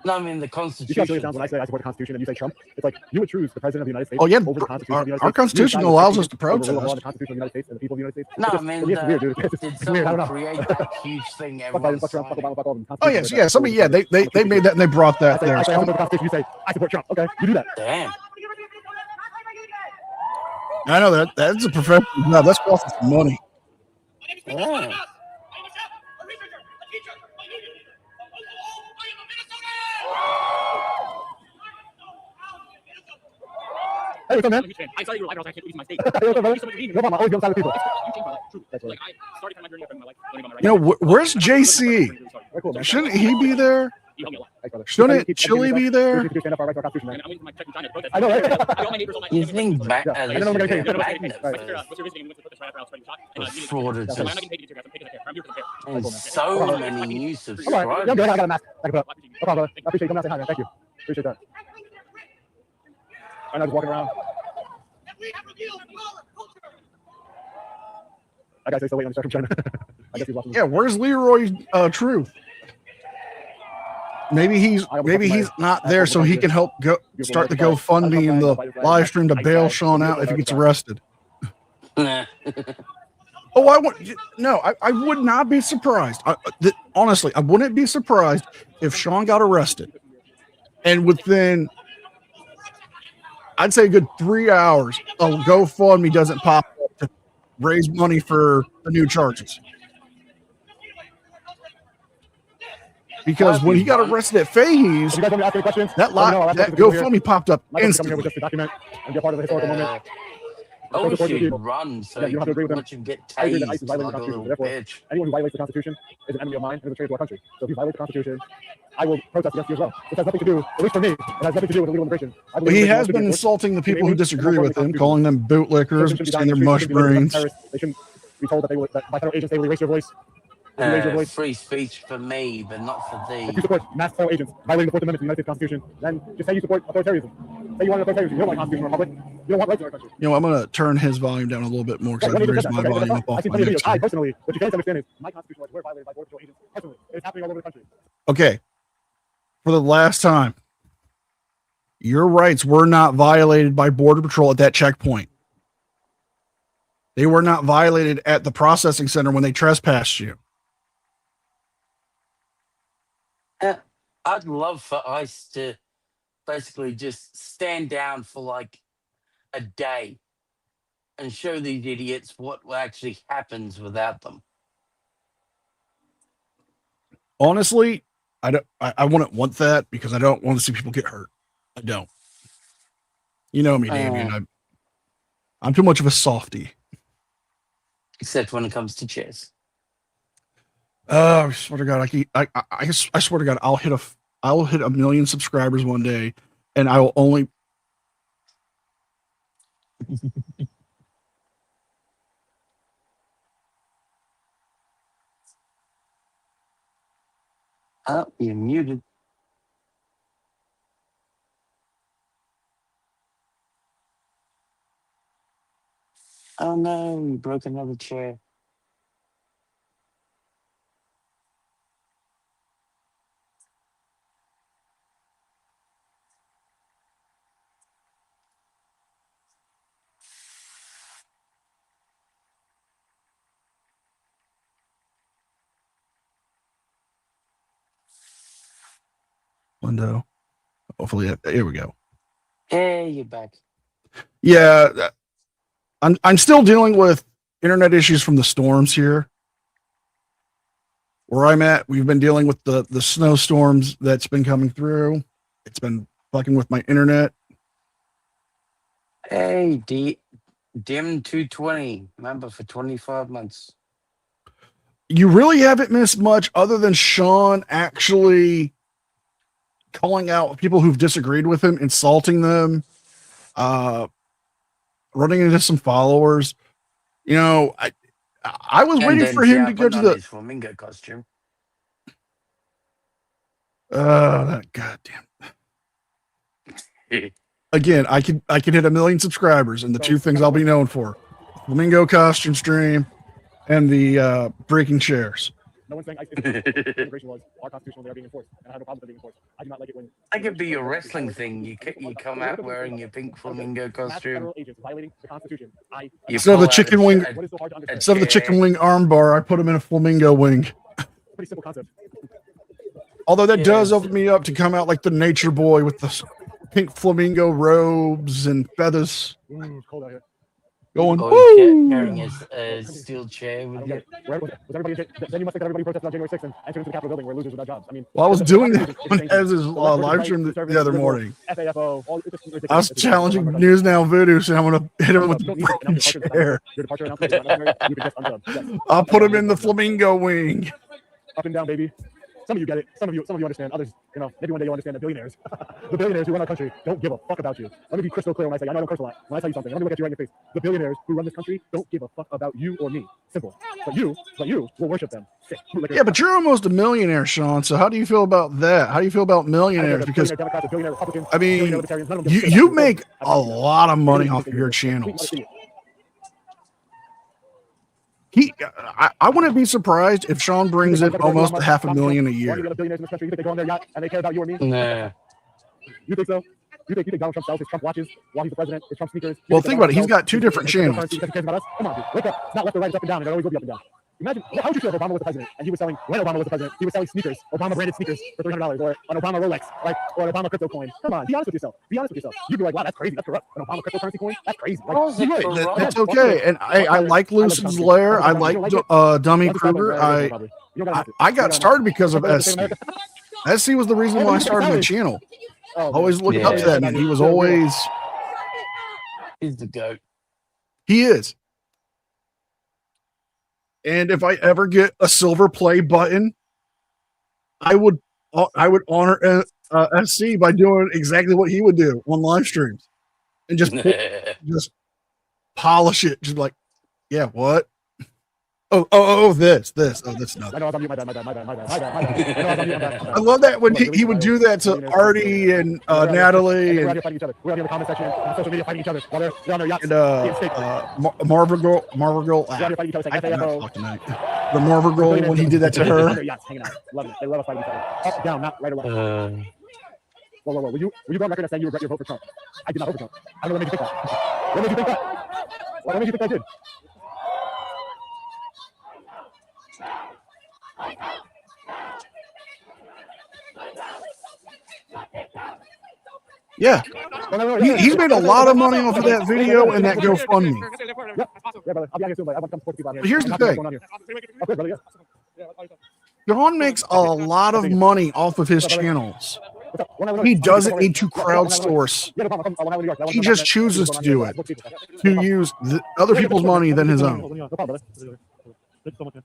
No, I mean the You can't really Constitution. sound when I say I support the Constitution and you say Trump. It's like you would choose the president of the United States Oh, yeah, over the Constitution of the United our States. Constitution You decide allows the us to Constitution over the law protest. of the Constitution of the United States and the people of the United States. No, It's I just- mean, for me, it's weird, dude. It's did it's weird. I don't someone know. create that huge thing Fuck Biden, everyone fuck Trump, fuck signed? Obama, fuck all of them. Oh Constitution, yes, yeah. Somebody, yeah, they made that and they brought that I there. say I support the Constitution. You say I support Trump. Okay, you do that. Damn. I know that's a professional job. That's costing some money. Yeah. Hey, what's up, man? I saw you were live. I was like, I can't leave my state. Hey, what's up, brother? No problem. I always be on the side of people. You changed my life. True. That's right. Like, I started my journey up in my life. learning about my You know, rights. where's JC? Very cool, man. Shouldn't he be there? You helped me a lot. Thanks, brother. Shouldn't Keep Chile educating be yourself. there? You should stand up for our rights to our Constitution, man. And I went to my Texas China protest. I know, right? I got all my neighbors on my. You think back Yeah. at I know, least I'm gonna you get get paid. magnet What's first. your visiting? We went to the protest right after I was fighting shot. The And, fraud is so I'm not just getting paid to take care of. I'm taking care. I'm here for the fair. and so many new All right. Yeah, I'm subscribers. good. I got a mask. I can put up. I appreciate you. No problem, brother. I appreciate you coming out and saying hi, man. Thank you. Appreciate that. I'm not just walking around. I gotta say, so wait, I'm just trying to. I guess he's watching. Yeah, where's Leroy Truth? Maybe he's not there, so he can help start the GoFundMe and the live stream to bail Sean out if he gets arrested. Nah. Oh, I would not be surprised. Honestly, I wouldn't be surprised if Sean got arrested, and within, I'd say, a good 3 hours, a GoFundMe doesn't pop up to raise money for the new charges. Because when he got arrested at Fahey's, If you guys want me to ask any questions, that let me know. I'll that ask people here. GoFundMe popped up Michael's coming here with instantly. just to document and be a part of the historical moment. I wish support you'd people. run so Yeah, you you don't have to agree could with watch him get I agree that ICE tased is like violating a the little Constitution. bitch. Anyone who violates the Constitution is an enemy of mine and is a traitor to our country. So if you violate the Constitution, I will protest against you as well. This has nothing to do, at least for me, it has nothing to do with illegal immigration. I believe He immigration has should be been enforced. insulting the people who Maybe disagree they're with him, not calling them bootlickers, Citizens should be saying they're dying in the mush streets, they shouldn't be brains. terrorists. They shouldn't be told that they will, that by federal agents they will erase your voice. If you raise your voice, Free speech for me, but not for if you thee. support mass federal agents violating the Fourth Amendment to the United States Constitution, then just say you support authoritarianism. Say you want authoritarianism. You don't want a constitutional republic. You don't want rights in our country. You know, I'm going to turn his volume down a little bit more because Right, I've let me raised just my say that. Okay, volume that's up fine. off I've seen my plenty of next videos. I one. personally, what you can't understand is my constitutional rights were violated by Border Patrol agents. Personally, it's happening all over the country. Okay. For the last time, Your rights were not violated by Border Patrol at that checkpoint. They were not violated at the processing center when they trespassed you. I'd love for ICE to basically just stand down for like a day and show these idiots what actually happens without them. Honestly, I wouldn't want that because I don't want to see people get hurt. I don't. You know me, Damien. I'm too much of a softie. Except when it comes to chess. Oh, I swear to God, I swear to God, I'll hit 1 million subscribers one day, and I will only. Oh, you're muted. Oh no, you broke another chair. Window. Hopefully, here we go. Hey, you're back. Yeah, I'm still dealing with internet issues from the storms here. Where I'm at, we've been dealing with the snowstorms that's been coming through. It's been fucking with my internet. Hey, Dim 220 member for 25 months. You really haven't missed much other than Sean actually calling out people who've disagreed with him, insulting them, running into some followers. You know, I was waiting for him to go to the his flamingo costume. that goddamn. Again, I could hit 1 million subscribers, and the two things I'll be known for: flamingo costume stream and the breaking chairs. No one's saying immigration laws are constitutional. They are being enforced, and I have no problem with them being enforced. I do not like it when. That could be your wrestling thing. You come out wearing your pink flamingo costume. Federal agents violating the Constitution. Instead of the chicken wing, instead of the chicken wing armbar, I put him in a flamingo wing. Pretty simple concept. Although that does open me up to come out like the nature boy with the pink flamingo robes and feathers. It's cold out here. Going, carrying a steel chair with you. Was everybody? Then you must think that everybody protested on January 6th and entered into the Capitol building where losers without jobs. I mean, well, I was doing that on Ez's live stream the other morning. FAFO, I was challenging News Now Voodoo, so I'm going to hit him with the fucking chair. I'll put him in the flamingo wing. Up and down, baby. Some of you get it. Some of you understand. Others, maybe one day you'll understand the billionaires. The billionaires who run our country don't give a fuck about you. Let me be crystal clear when I say, I know I don't curse a lot. When I tell you something, let me look at you right in your face. The billionaires who run this country don't give a fuck about you or me. Simple. But you will worship them. Yeah, but you're almost a millionaire, Sean. So how do you feel about that? How do you feel about millionaires? Because, I mean, you make a lot of money off of your channels. I wouldn't be surprised if Sean brings in almost $500,000 a year. Nah. You think so? You think Donald Trump sells his Trump watches while he's the president? His Trump sneakers? Well, think about it. He's got 2 different channels. Come on, dude. Wake up. It's not left or right. It's up and down. And it always will be up and down. Imagine, how would you feel if Obama was the president and he was selling, when Obama was the president, he was selling sneakers, Obama branded sneakers for $300 or an Obama Rolex, right? Or an Obama crypto coin. Come on, be honest with yourself. Be honest with yourself. You'd be like, wow, that's crazy. That's corrupt. An Obama cryptocurrency coin? That's crazy. Like, that's okay. And I like Lucid's Lair. I like Dummy Kruger. I got started because of SC. SC was the reason why I started my channel. Always looked up to that man. He was always. He's the GOAT. He is. And if I ever get a silver play button, I would honor SC by doing exactly what he would do on live streams and just polish it. Just like, yeah, what? This. Oh, that's not. I know, my bad. I love that when he would do that to Artie and Natalie and we're out in the comment section on social media fighting each other while they're on their yachts. Marvel Girl. The Marvel Girl when he did that to her. Hanging out. Love it. They love us fighting each other. Up, down, not right or left. Whoa. Were you on record as saying you regret your vote for Trump? I did not vote for Trump. I don't know what made you think that. What made you think that? What made you think I did? Yeah. He's made a lot of money off of that video and that GoFundMe. Yeah, brother. I'll be out here soon, but I want to come support people out here. But here's the What's thing. going on here? Okay, brother, yeah. John makes a lot of money off of his channels. He doesn't need to crowdsource. He just chooses to do it, to use other people's money than his own.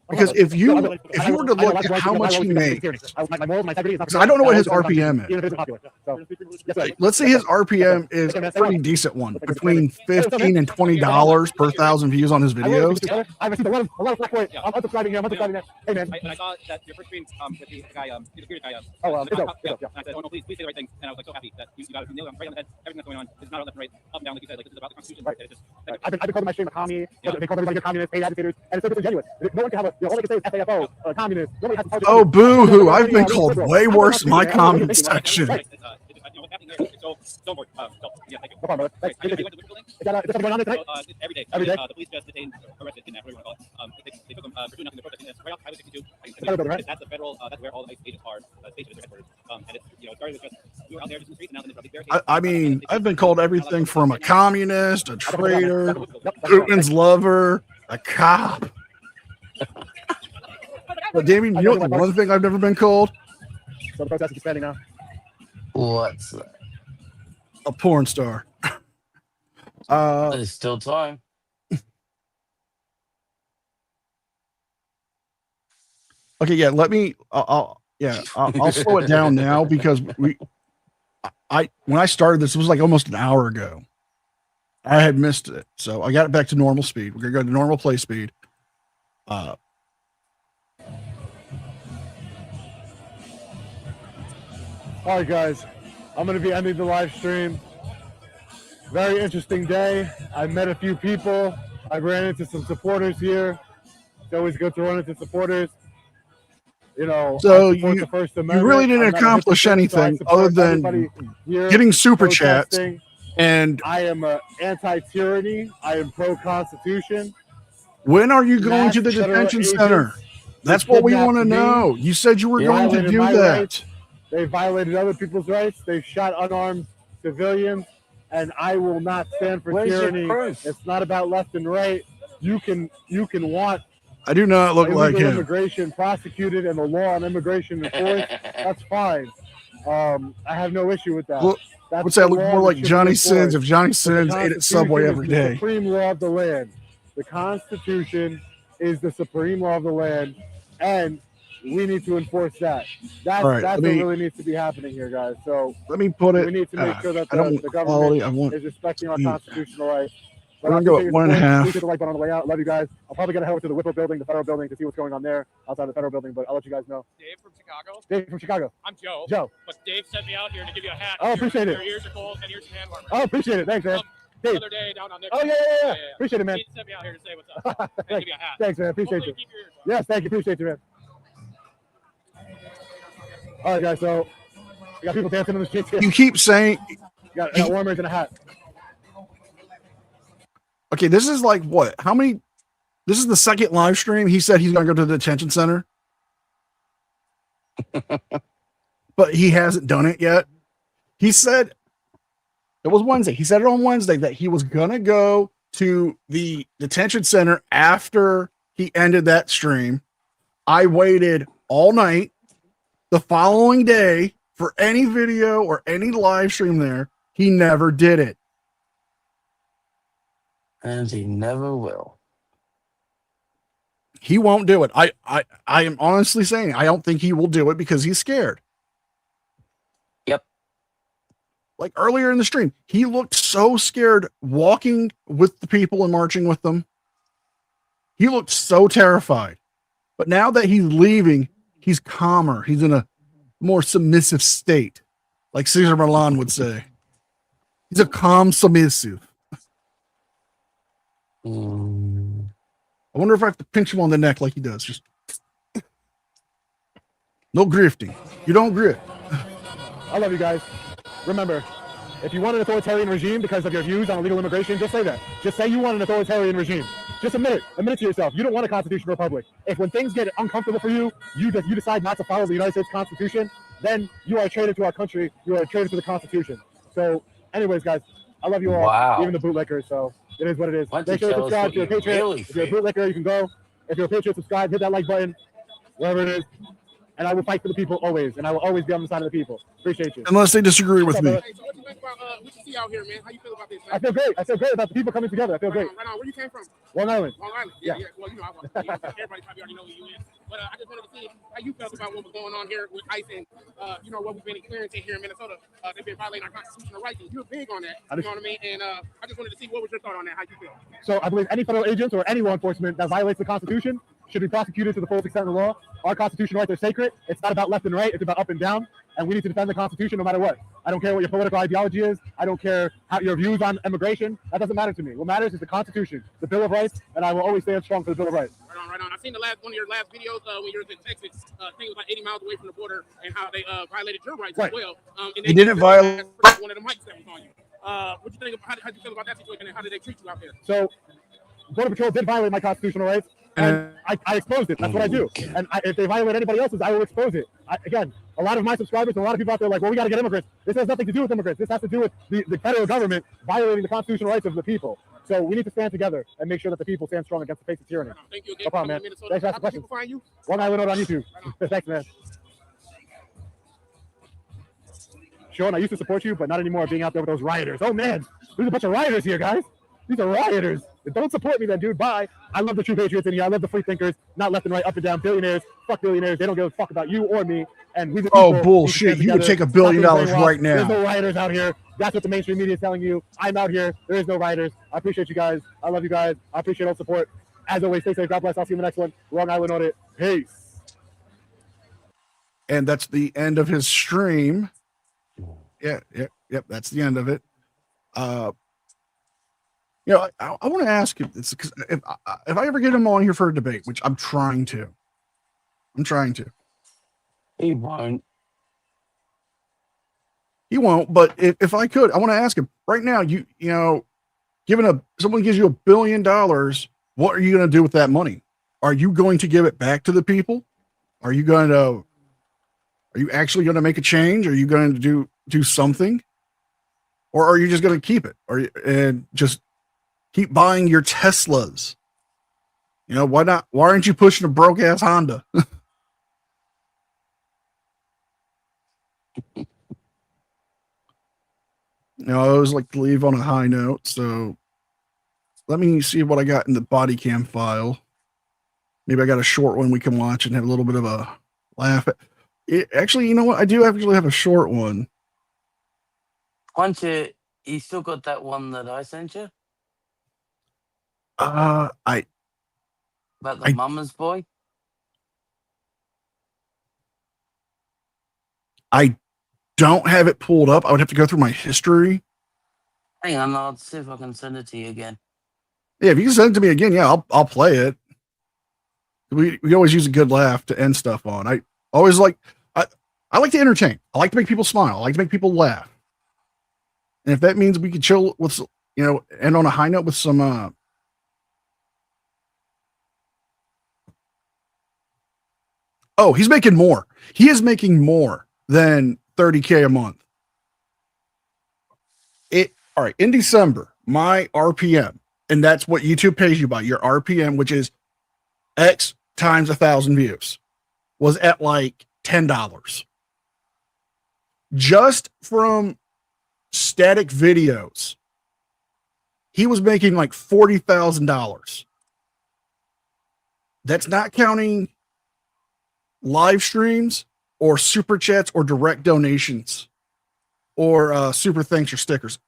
Because if you were to look at how much he makes, because I don't know what his RPM is. Let's say his RPM is a pretty decent one, between $15 and $20 per 1,000 views on his videos. I received a lot of flack for it. I'm unsubscribing here. I'm unsubscribing there. Hey, man. And I saw that your first stream with the guy, the security guy. Oh, and I said, oh no, please say the right thing. And I was like so happy that you got it nailed right on the head. Everything that's going on is not left and right, up and down, like you said. Like this is about the Constitution. Right. It's just, I've been calling my stream a commie. They call everybody a communist, paid agitators, and it's so disingenuous. No one can have all they can say is FAFO, communist. Nobody has to Oh, boo-hoo. I've been called way worse in my comment section. what's happening here. So don't worry. Yeah, thank you. No problem, brother. Thanks. Went to the building. Is that something going on there tonight? Every day. Every day? The police just detained, arrested, kidnapped, whatever you want to call it. They took them for doing nothing. They're protesting this right off Highway 62. Federal building, right? That's the federal. That's where all the ICE agents are stationed at their headquarters. And it's it started with just we were out there just in the streets, and now then these barricades. I mean, I've been called everything from a communist, a traitor, Putin's lover, a cop. But Damien, you know the one thing I've never been called? So the protest is expanding now. What's that? A porn star. There's still time. Okay, yeah, I'll slow it down now because when I started this, it was like almost an hour ago. I had missed it. So I got it back to normal speed. We're gonna go to normal play speed. All right, guys. I'm going to be ending the live stream. Very interesting day. I met a few people. I ran into some supporters here. It's always good to run into supporters. You know, so you really didn't accomplish anything other than getting super chats. And I am anti-tyranny. I am pro-constitution. When are you going to the detention center? That's what we want to know. You said you were going to do that. They violated other people's rights. They shot unarmed civilians, and I will not stand for tyranny. It's not about left and right. You can want. I do not look like him. Immigration prosecuted and the law on immigration enforced. That's fine. I have no issue with that. Well, what's that look more like Johnny Sins? If Johnny Sins ate at Subway every day. The supreme law of the land. The Constitution is the supreme law of the land, and we need to enforce that. That's what really needs to be happening here, guys. So let me put it. We need to make sure that the government is respecting our constitutional rights. We're gonna go at 1.5. Please hit the like button on the way out. Love you guys. I'll probably get a head over to the Whipple building, the federal building, to see what's going on there outside the federal building. But I'll let you guys know. Dave from Chicago. Dave from Chicago. I'm Joe. Joe. But Dave sent me out here to give you a hat. Oh, appreciate it. Your ears are cold and here's your hand warmer. Oh, appreciate it. Thanks, man. The other day down on Nick. Oh, yeah. Appreciate it, man. He sent me out here to say what's up. And give you a hat. Thanks, man. Appreciate you. Keep your ears warm. Yes, thank you. Appreciate you, man. All right, guys. So we got people dancing in the streets here. You keep saying got warmers and a hat. Okay, this is like what? How many? This is the second live stream. He said he's going to go to the detention center, but he hasn't done it yet. He said it was Wednesday. He said it on Wednesday that he was going to go to the detention center after he ended that stream. I waited all night the following day for any video or any live stream there. He never did it. And he never will. He won't do it. I am honestly saying I don't think he will do it because he's scared. Yep. Like earlier in the stream, he looked so scared walking with the people and marching with them. He looked so terrified. But now that he's leaving, he's calmer. He's in a more submissive state, like Cesar Milan would say. He's a calm submissive. I wonder if I have to pinch him on the neck like he does. Just no grifting. You don't grift. I love you guys. remember, if you want an authoritarian regime because of your views on illegal immigration, just say that. Just say you want an authoritarian regime. Just admit it. Admit it to yourself. You don't want a constitutional republic. If when things get uncomfortable for you, you decide not to follow the United States Constitution, then you are a traitor to our country. You are a traitor to the Constitution. So, anyways, guys, I love you all. Wow. Even the bootlickers. So it is what it is. Why don't Make you sure you tell us subscribe. what If you're a you patriot, really if you're a feel? bootlicker, you can go. If you're a patriot, subscribe. Hit that like button. Wherever it is. And I will fight for the people always, and I will always be on the side of the people. Appreciate you. Unless they disagree with me. Hey, so what you think about what you see out here, man? How you feel about this, man? I feel great. I feel great about the people coming together. I feel great. Right on. Where you came from? Long Island. Long Island. Yeah. Well, you know, everybody probably already know who you is. But I just wanted to see how you felt about what was going on here with ICE and, you know, what we've been experiencing here in Minnesota. They've been violating our constitutional rights, and you're big on that. You know what I mean? And I just wanted to see what was your thought on that, how you feel. So I believe any federal agents or any law enforcement that violates the Constitution should be prosecuted to the fullest extent of the law. Our constitutional rights are sacred. It's not about left and right. It's about up and down. And we need to defend the Constitution no matter what. I don't care what your political ideology is. I don't care how your views on immigration. That doesn't matter to me. What matters is the Constitution, the Bill of Rights, and I will always stand strong for the Bill of Rights. Right on, right on. I seen one of your last videos when you were in Texas. I think it was like 80 miles away from the border, and how they violated your rights as well. And He didn't violate one of the mics that was on you. What you think? How do you feel about that situation, and how did they treat you out there? So, Border Patrol did violate my constitutional rights, and I exposed it. That's what I do. And if they violate anybody else's, I will expose it. Again, a lot of my subscribers and a lot of people out there are like, well, we got to get immigrants. This has nothing to do with immigrants. This has to do with the federal government violating the constitutional rights of the people. So we need to stand together and make sure that the people stand strong against the face of tyranny. Thank you again. No problem, man. Minnesota. Thanks for How asking can questions. people find you? Long Island on YouTube. Thanks, man. Sean, I used to support you, but not anymore being out there with those rioters. Oh, man. There's a bunch of rioters here, guys. These are rioters. Don't support me then, dude. Bye. I love the true patriots in here. I love the free thinkers, not left and right, up and down. Billionaires. Fuck billionaires. They don't give a fuck about you or me. And we the Oh, people bullshit. need to You would stand take $1 together. billion Stop being brainwashed. right now. There's no rioters out here. That's what the mainstream media is telling you. I'm out here. There is no rioters. I appreciate you guys. I love you guys. I appreciate all the support. As always, stay safe. God bless. I'll see you in the next one. Long Island on it. Peace. And that's the end of his stream. Yeah, yep. That's the end of it. You know, I want to ask you this, because if I ever get him on here for a debate, which I'm trying to. He won't. He won't, but if I could, I want to ask him right now. You know, someone gives you $1 billion, what are you going to do with that money? Are you going to give it back to the people? Are you actually going to make a change? Are you going to do something, or are you just going to keep it, and just keep buying your Teslas? You know, why not? Why aren't you pushing a broke ass Honda? You know, I always like to leave on a high note. So let me see what I got in the body cam file. Maybe I got a short one we can watch and have a little bit of a laugh at. Actually, you know what? I do actually have a short one. You still got that one that I sent you? I About the mama's boy? I don't have it pulled up. I would have to go through my history. Hang on, I'll see if I can send it to you again. Yeah, if you can send it to me again, yeah, I'll play it. We always use a good laugh to end stuff on. I always like I like to entertain. I like to make people smile. I like to make people laugh. And if that means we could chill with, you know, end on a high note with some oh, he's making more. He is making more than $30K a month. All right, in December, my RPM, and that's what YouTube pays you by, your RPM, which is X times 1,000 views, was at like $10. Just from static videos, he was making like $40,000. That's not counting live streams or super chats or direct donations or super thanks or stickers.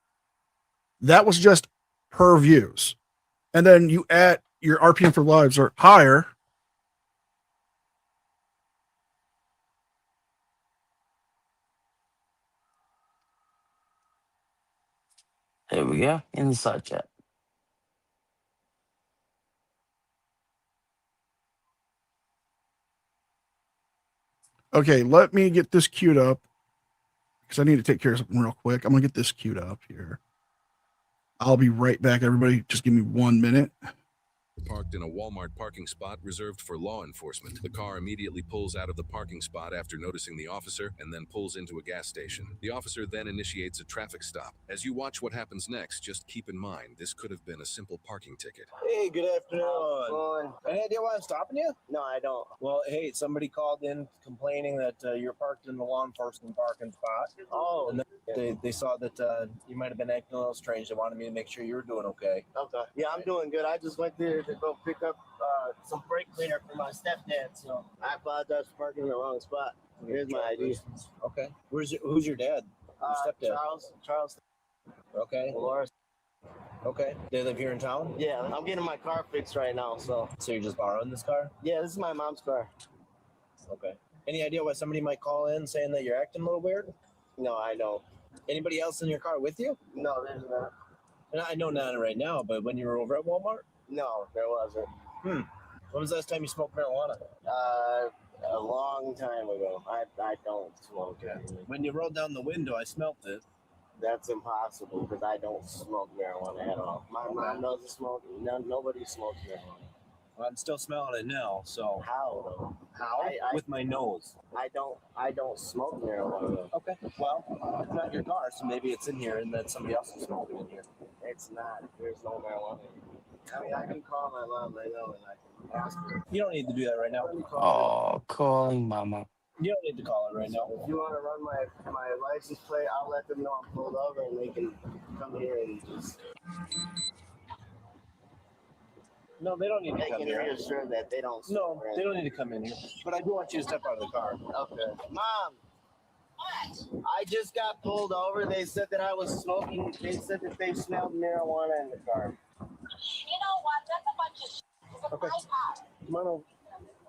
That was just per views. And then you add your RPM for lives are higher. There we go. In the side chat. Okay, let me get this queued up. because I need to take care of something real quick. I'm gonna get this queued up here. I'll be right back, everybody. Just give me 1 minute. Parked in a Walmart parking spot reserved for law enforcement. The car immediately pulls out of the parking spot after noticing the officer and then pulls into a gas station. The officer then initiates a traffic stop. As you watch what happens next, just keep in mind this could have been a simple parking ticket. Hey, good afternoon. Any idea why I'm stopping you? No, I don't. Well, hey, somebody called in complaining that you're parked in the law enforcement parking spot. Oh. And they saw that you might have been acting a little strange. They wanted me to make sure you were doing okay. Okay. Yeah, I'm doing good. I just went there to go pick up some brake cleaner for my stepdad, so I apologize for parking in the wrong spot. Here's my ID. Okay. Who's your dad? Your stepdad? Charles. Okay. Dolores. Okay. They live here in town? Yeah, I'm getting my car fixed right now, so. So you're just borrowing this car? Yeah, this is my mom's car. Okay. Any idea why somebody might call in saying that you're acting a little weird? No, I don't. Anybody else in your car with you? No, there's not. And I know not right now, but when you were over at Walmart? No, there wasn't. When was the last time you smoked marijuana? A long time ago. I don't smoke it. When you rolled down the window, I smelt it. That's impossible because I don't smoke marijuana at all. My mom doesn't smoke. Nobody smokes marijuana. Well, I'm still smelling it now. So how though? How? With my nose. I don't smoke marijuana. Okay. Well, it's not your car, so maybe it's in here, and then somebody else is smoking in here. It's not. There's no marijuana. I mean, I can call my mom right now and I can ask her. You don't need to do that right now. Oh, calling mama. You don't need to call it right now. If you want to run my license plate, I'll let them know I'm pulled over and they can come here and just. No, they don't need to come here. They can reassure that they don't. No, they don't need to come in here. But I do want you to step out of the car. Okay. Mom. What? I just got pulled over. They said that I was smoking. They said that they smelled marijuana in the car. You know what? That's a bunch of shit. It's a Okay. bypass. Come on over.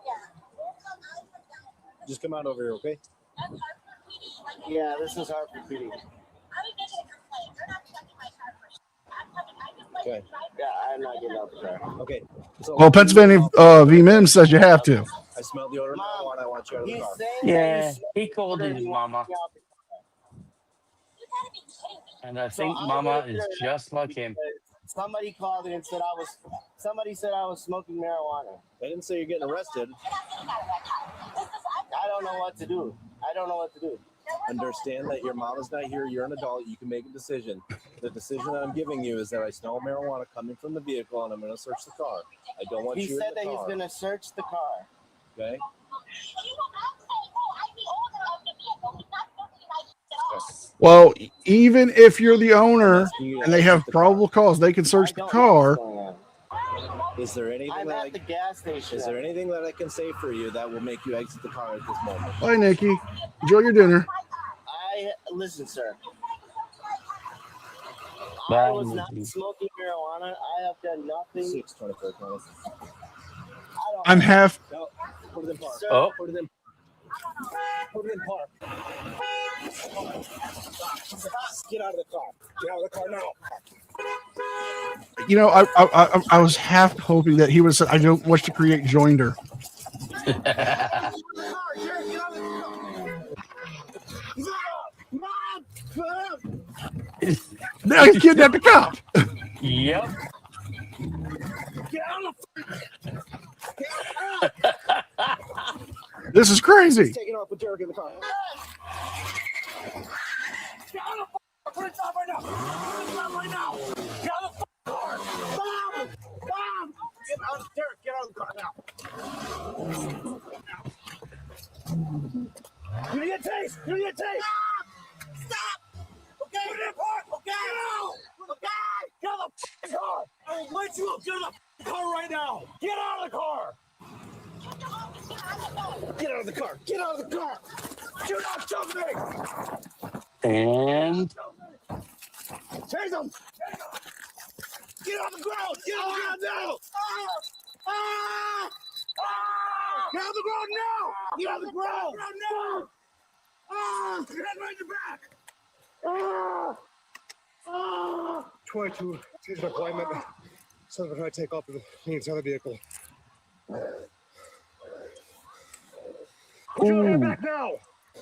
Yeah. We'll come out from down. Just come out over here, okay? That's Hartford PD. Like, Yeah, this is Hartford PD. I'm making a complaint. They're not checking my car for shit. I'm coming. I just like Okay. to drive. Yeah, I'm not getting out the car. Okay. So, Well, Pennsylvania v. Mims says you have to. I smell the odor of marijuana. I want you out of the car. Yeah, he called his mama. You gotta be kidding me. And I think mama is just like him. Somebody called in and said somebody said I was smoking marijuana. They didn't say you're getting arrested. You're not getting out of that car. This is. I don't know what to do. I don't know what to do. Understand that your mom is not here. You're an adult. You can make a decision. The decision that I'm giving you is that I smell marijuana coming from the vehicle and I'm going to search the car. I don't want you in the car. He said that he's going to search the car. Okay. You know, I'm saying, oh, I'm the owner of the vehicle. He's not searching my shit at all. Well, even if you're the owner and they have probable cause, they can search the car. Is there anything I'm at the gas station. Is there anything that I can say for you that will make you exit the car at this moment? Bye, Nikki. Enjoy your dinner. Listen, sir. Bye, I was not Nikki. smoking marijuana. I have done nothing. 6:24. I'm half. No, put it in park. Sir, Oh. Put it in. Put it in park. Get out of the car. Get out of the car now. You know, I was half hoping that he would have said, I don't wish to create joinder. Now he's kidnapped the cop. Yep. This is crazy. Take it off with Derek in the car. Get out of the put it down right now. Put it down right now. Get out of the car. Mom! Mom! Get out of Derek. Get out of the car now. You need a taste. You need a taste. Stop! Okay. Put it in park. Okay. No. Okay. Get out of the car. I will let you get out of the car right now. Get out of the car. Get out of the car. Get out of the car. You're not jumping. And Chase him. Get on the ground. Get on the ground now. Get on the ground now. Get on the ground now. Get right in the back. 22, change my appointment. So that I take off the inside the vehicle. Put your hand back now.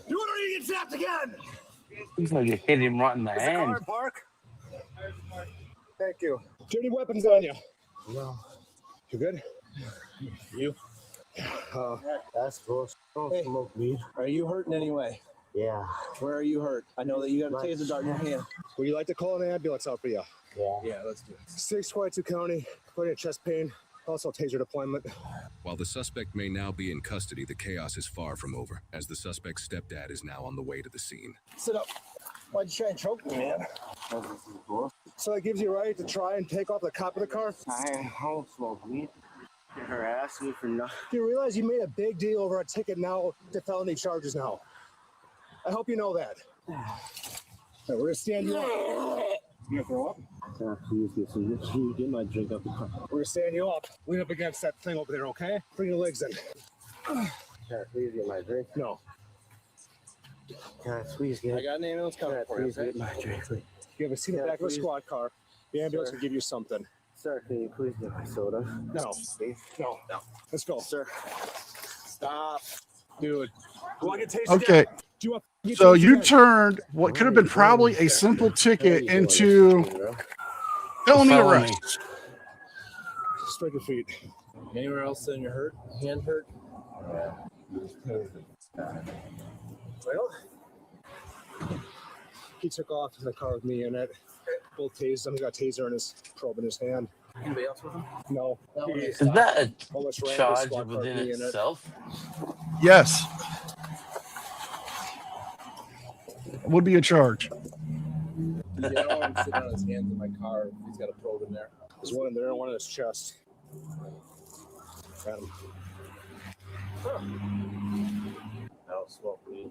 You want to get zapped again. Looks like you hit him right in the Is the car hand. in park? Thank you. Do you have any weapons on you? No. You good? You? That's cool. Don't Hey. smoke weed. Are you hurt in any way? Yeah. Where are you hurt? I know that you got a taser dart in your hand. Would you like to call an ambulance out for you? Yeah. Yeah, let's do it. 622 County, put in chest pain, also taser deployment. While the suspect may now be in custody, the chaos is far from over, as the suspect's stepdad is now on the way to the scene. Sit up. Why'd you try and choke me, man? So that gives you a right to try and take off the top of the car? I don't smoke weed. You harass me for nothing. Do you realize you made a big deal over a ticket now to felony charges now? I hope you know that. All right, we're gonna stand you up. You gonna throw up? Please get my drink up the car. We're gonna stand you up. Lean up against that thing over there, okay? Bring your legs in. Can I please get my drink? No. Can I please get? I got an ambulance coming for you. Please get my drink, please. You have a seat in the Yeah, back of the please. squad car. The ambulance Sir. will give you something. Sir, can you please get my soda? No. Please? No. Let's go. Sir. Stop. Dude. You want to get tased Okay. again? Do you want to get So tased you again? turned what could have been probably a simple ticket into felony Felony. arrest. Spread your feet. Anywhere else in your hurt? Hand hurt? Well, he took off in the car with me in it. Both tased him. He got a taser in his probe in his hand. Anybody else with him? No. Is that a Almost ran charge his squad car with within me in it. itself? Yes. Would be a charge. Yeah, I don't want him sitting on his hands in my car. He's got a probe in there. There's one in there and one in his chest. Got him. I don't smoke weed.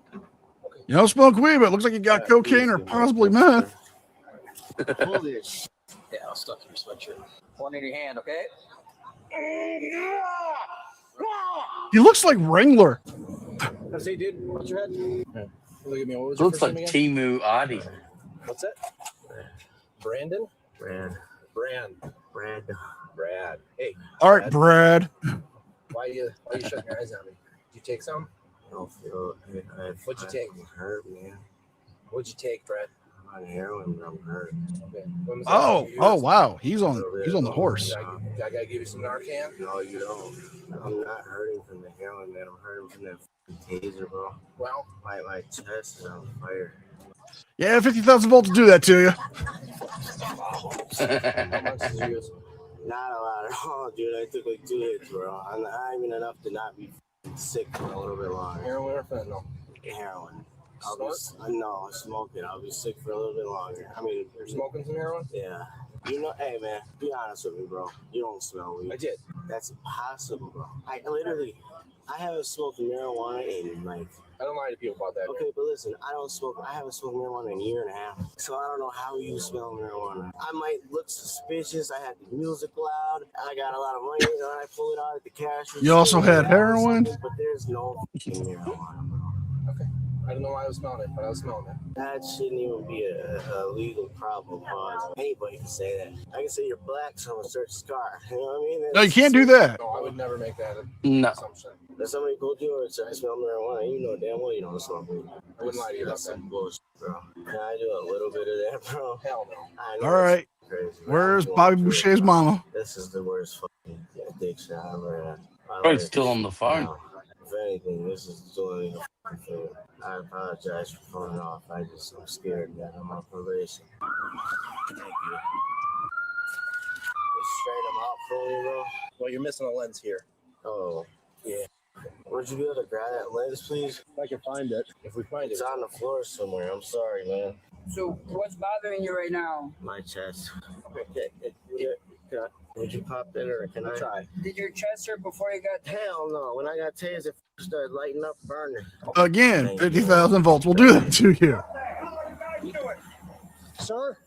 You don't smoke weed, but it looks like you got cocaine or possibly meth. Hold it. Yeah, I'll stuff in your sweatshirt. One in your hand, okay? He looks like Wrangler. I say, dude, what's your head? Look at me. What was Looks your like first name again? Timu Adi. What's that? Brandon? Brad. Brad. Hey, All right, Brad. why you shutting your eyes on me? Did you take some? I don't feel it. What'd you take? I'm hurt, man. What'd you take, Brad? I'm on heroin, but I'm hurt. Okay. When was the Oh, last you oh used? wow. He's on the horse. I gotta give you some Narcan. No, you don't. I'm not hurting from the heroin, man. I'm hurting from that taser, bro. Well, My chest is on fire. Yeah, 50,000 volts will do that to you. how much did you use? Not a lot at all, dude. I took like 2 hits, bro. I'm not even enough to not be sick for a little bit longer. Heroin or fentanyl? Heroin. Snort? Smoking. I'll be sick for a little bit longer. I mean, You're smoking some heroin? yeah. You know, hey man, be honest with me, bro. You don't smell weed. I did. That's impossible, bro. I haven't smoked marijuana in like. I don't lie to people about that. Okay, but listen, I haven't smoked marijuana in a year and a half. So I don't know how you smell marijuana. I might look suspicious. I had the music loud. I got a lot of money, and then I pull it out at the cash. You also had heroin? But there's no fucking marijuana, bro. Okay. I don't know why I was smelling it, but I was smelling it. That shouldn't even be a legal problem cause. Anybody can say that. I can say you're black, so I'm gonna search the car. You know what I mean? No, you can't do that. No, I would never make that No. assumption. If somebody told you or I smell marijuana, you know damn well you don't smoke weed. I wouldn't lie to you about That's that. some bullshit, bro. Can I do a little bit of that, bro? Hell no. I know All right. it's crazy, man. Where's I'm going Bobby through it, Boucher's bro. mama? This is the worst fucking addiction I've ever had. Probably still on the phone. If anything, this is doing me a fucking favor. I apologize for phoning off. I'm scared, man. I'm on probation. Thank you. Just straight them out for me, bro. Well, you're missing a lens here. Oh, yeah. Would you be able to grab that lens, please? If I can find it. If we find It's it. on the floor somewhere. I'm sorry, man. So what's bothering you right now? My chest. Would you pop that or can I try? Did your chest hurt before you got? Hell no. When I got tased, it started lighting up, burning. Again, 50,000 volts will do that to you. Sir?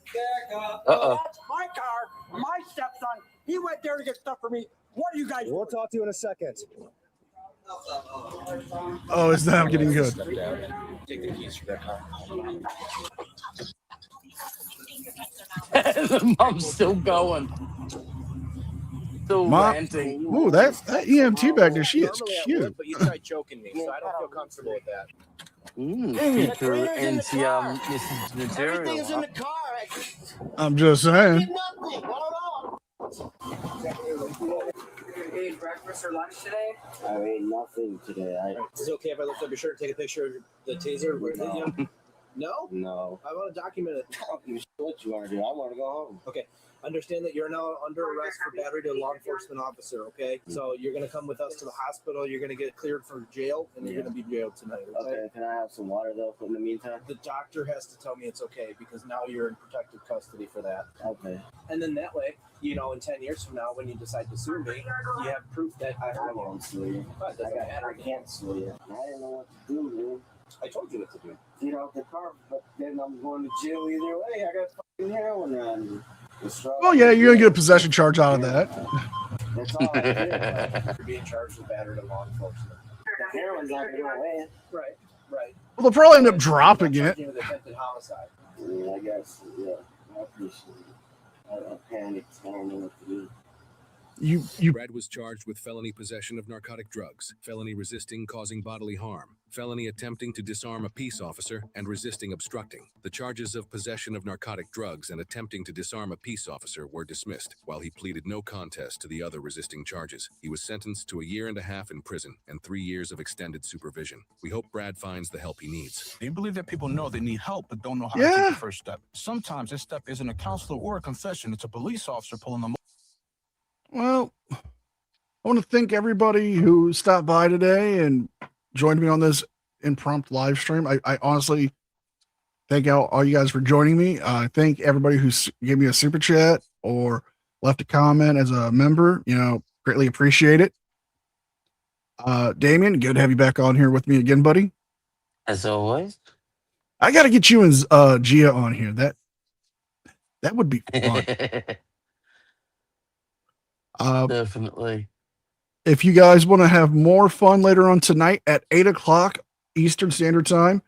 Uh-oh. That's my car, my stepson. He went there to get stuff for me. What are you guys? We'll talk to you in a second. Oh, it's now getting good. Step down. Take the keys from that car. The mom's still going. Still Mom? ranting. Ooh, that EMT back there, she is Normally I would, cute. but you tried choking me, so I don't feel comfortable with that. Future cleaner's in the car. Mrs. Everything Material. is in the car. I'm just I saying. did nothing. Not at all. You ate breakfast or lunch today? I ate nothing today. Is it okay if I lift up your shirt and take a picture of the taser? No. No? No. I want to document it. I don't give a shit what you want to do. I want to go home. Okay. Understand that you're now under arrest for battery to a law enforcement officer, okay? So you're going to come with us to the hospital. You're going to get cleared for jail, and you're going to be jailed tonight, Okay, can I have some water though in the meantime? The doctor has to tell me it's okay because now you're in protective custody for that. Okay. And then that way, you know, in 10 years from now, when you decide to sue me, you have proof that I won't sue you. But it doesn't matter. I can't sue you. I didn't know what to do, man. I told you what to do. Get out the car, but then I'm going to jail either way. I got fucking heroin on me. Oh yeah, you're gonna get a possession charge out of that. That's all I did. You're being charged with battery to law enforcement. The heroin's not going to go away. Right, right. Well, they'll probably end up dropping it. With attempted homicide. Yeah, I guess, yeah. I appreciate it. I panicked. I don't know what to do. Brad was charged with felony possession of narcotic drugs, felony resisting causing bodily harm, felony attempting to disarm a peace officer, and resisting obstructing. The charges of possession of narcotic drugs and attempting to disarm a peace officer were dismissed, while he pleaded no contest to the other resisting charges. He was sentenced to 1.5 years in prison and 3 years of extended supervision. We hope Brad finds the help he needs. Do you believe that people know they need help but don't know how to take the first step? Sometimes this step isn't a counselor or a confession. It's a police officer pulling them. Well, I want to thank everybody who stopped by today and joined me on this impromptu live stream. I honestly thank all you guys for joining me. I thank everybody who gave me a super chat or left a comment as a member. You know, greatly appreciate it. Damien, good to have you back on here with me again, buddy. As always. I got to get you and Gia on here. That would be fun. Definitely. If you guys want to have more fun later on tonight at 8:00 Eastern Standard Time,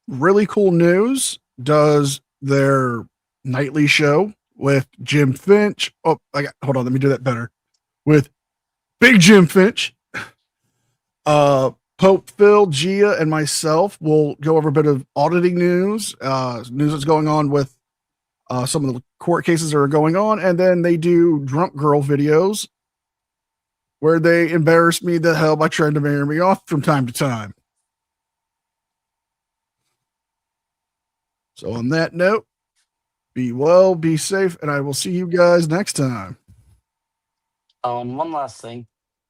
Really Cool News does their nightly show with Jim Finch. Oh, hold on, let me do that better. With Big Jim Finch, Pope Phil, Gia, and myself will go over a bit of auditing news, news that's going on with some of the court cases that are going on, and then they do drunk girl videos where they embarrass me the hell by trying to marry me off from time to time. So on that note, be well, be safe, and I will see you guys next time. And one last thing.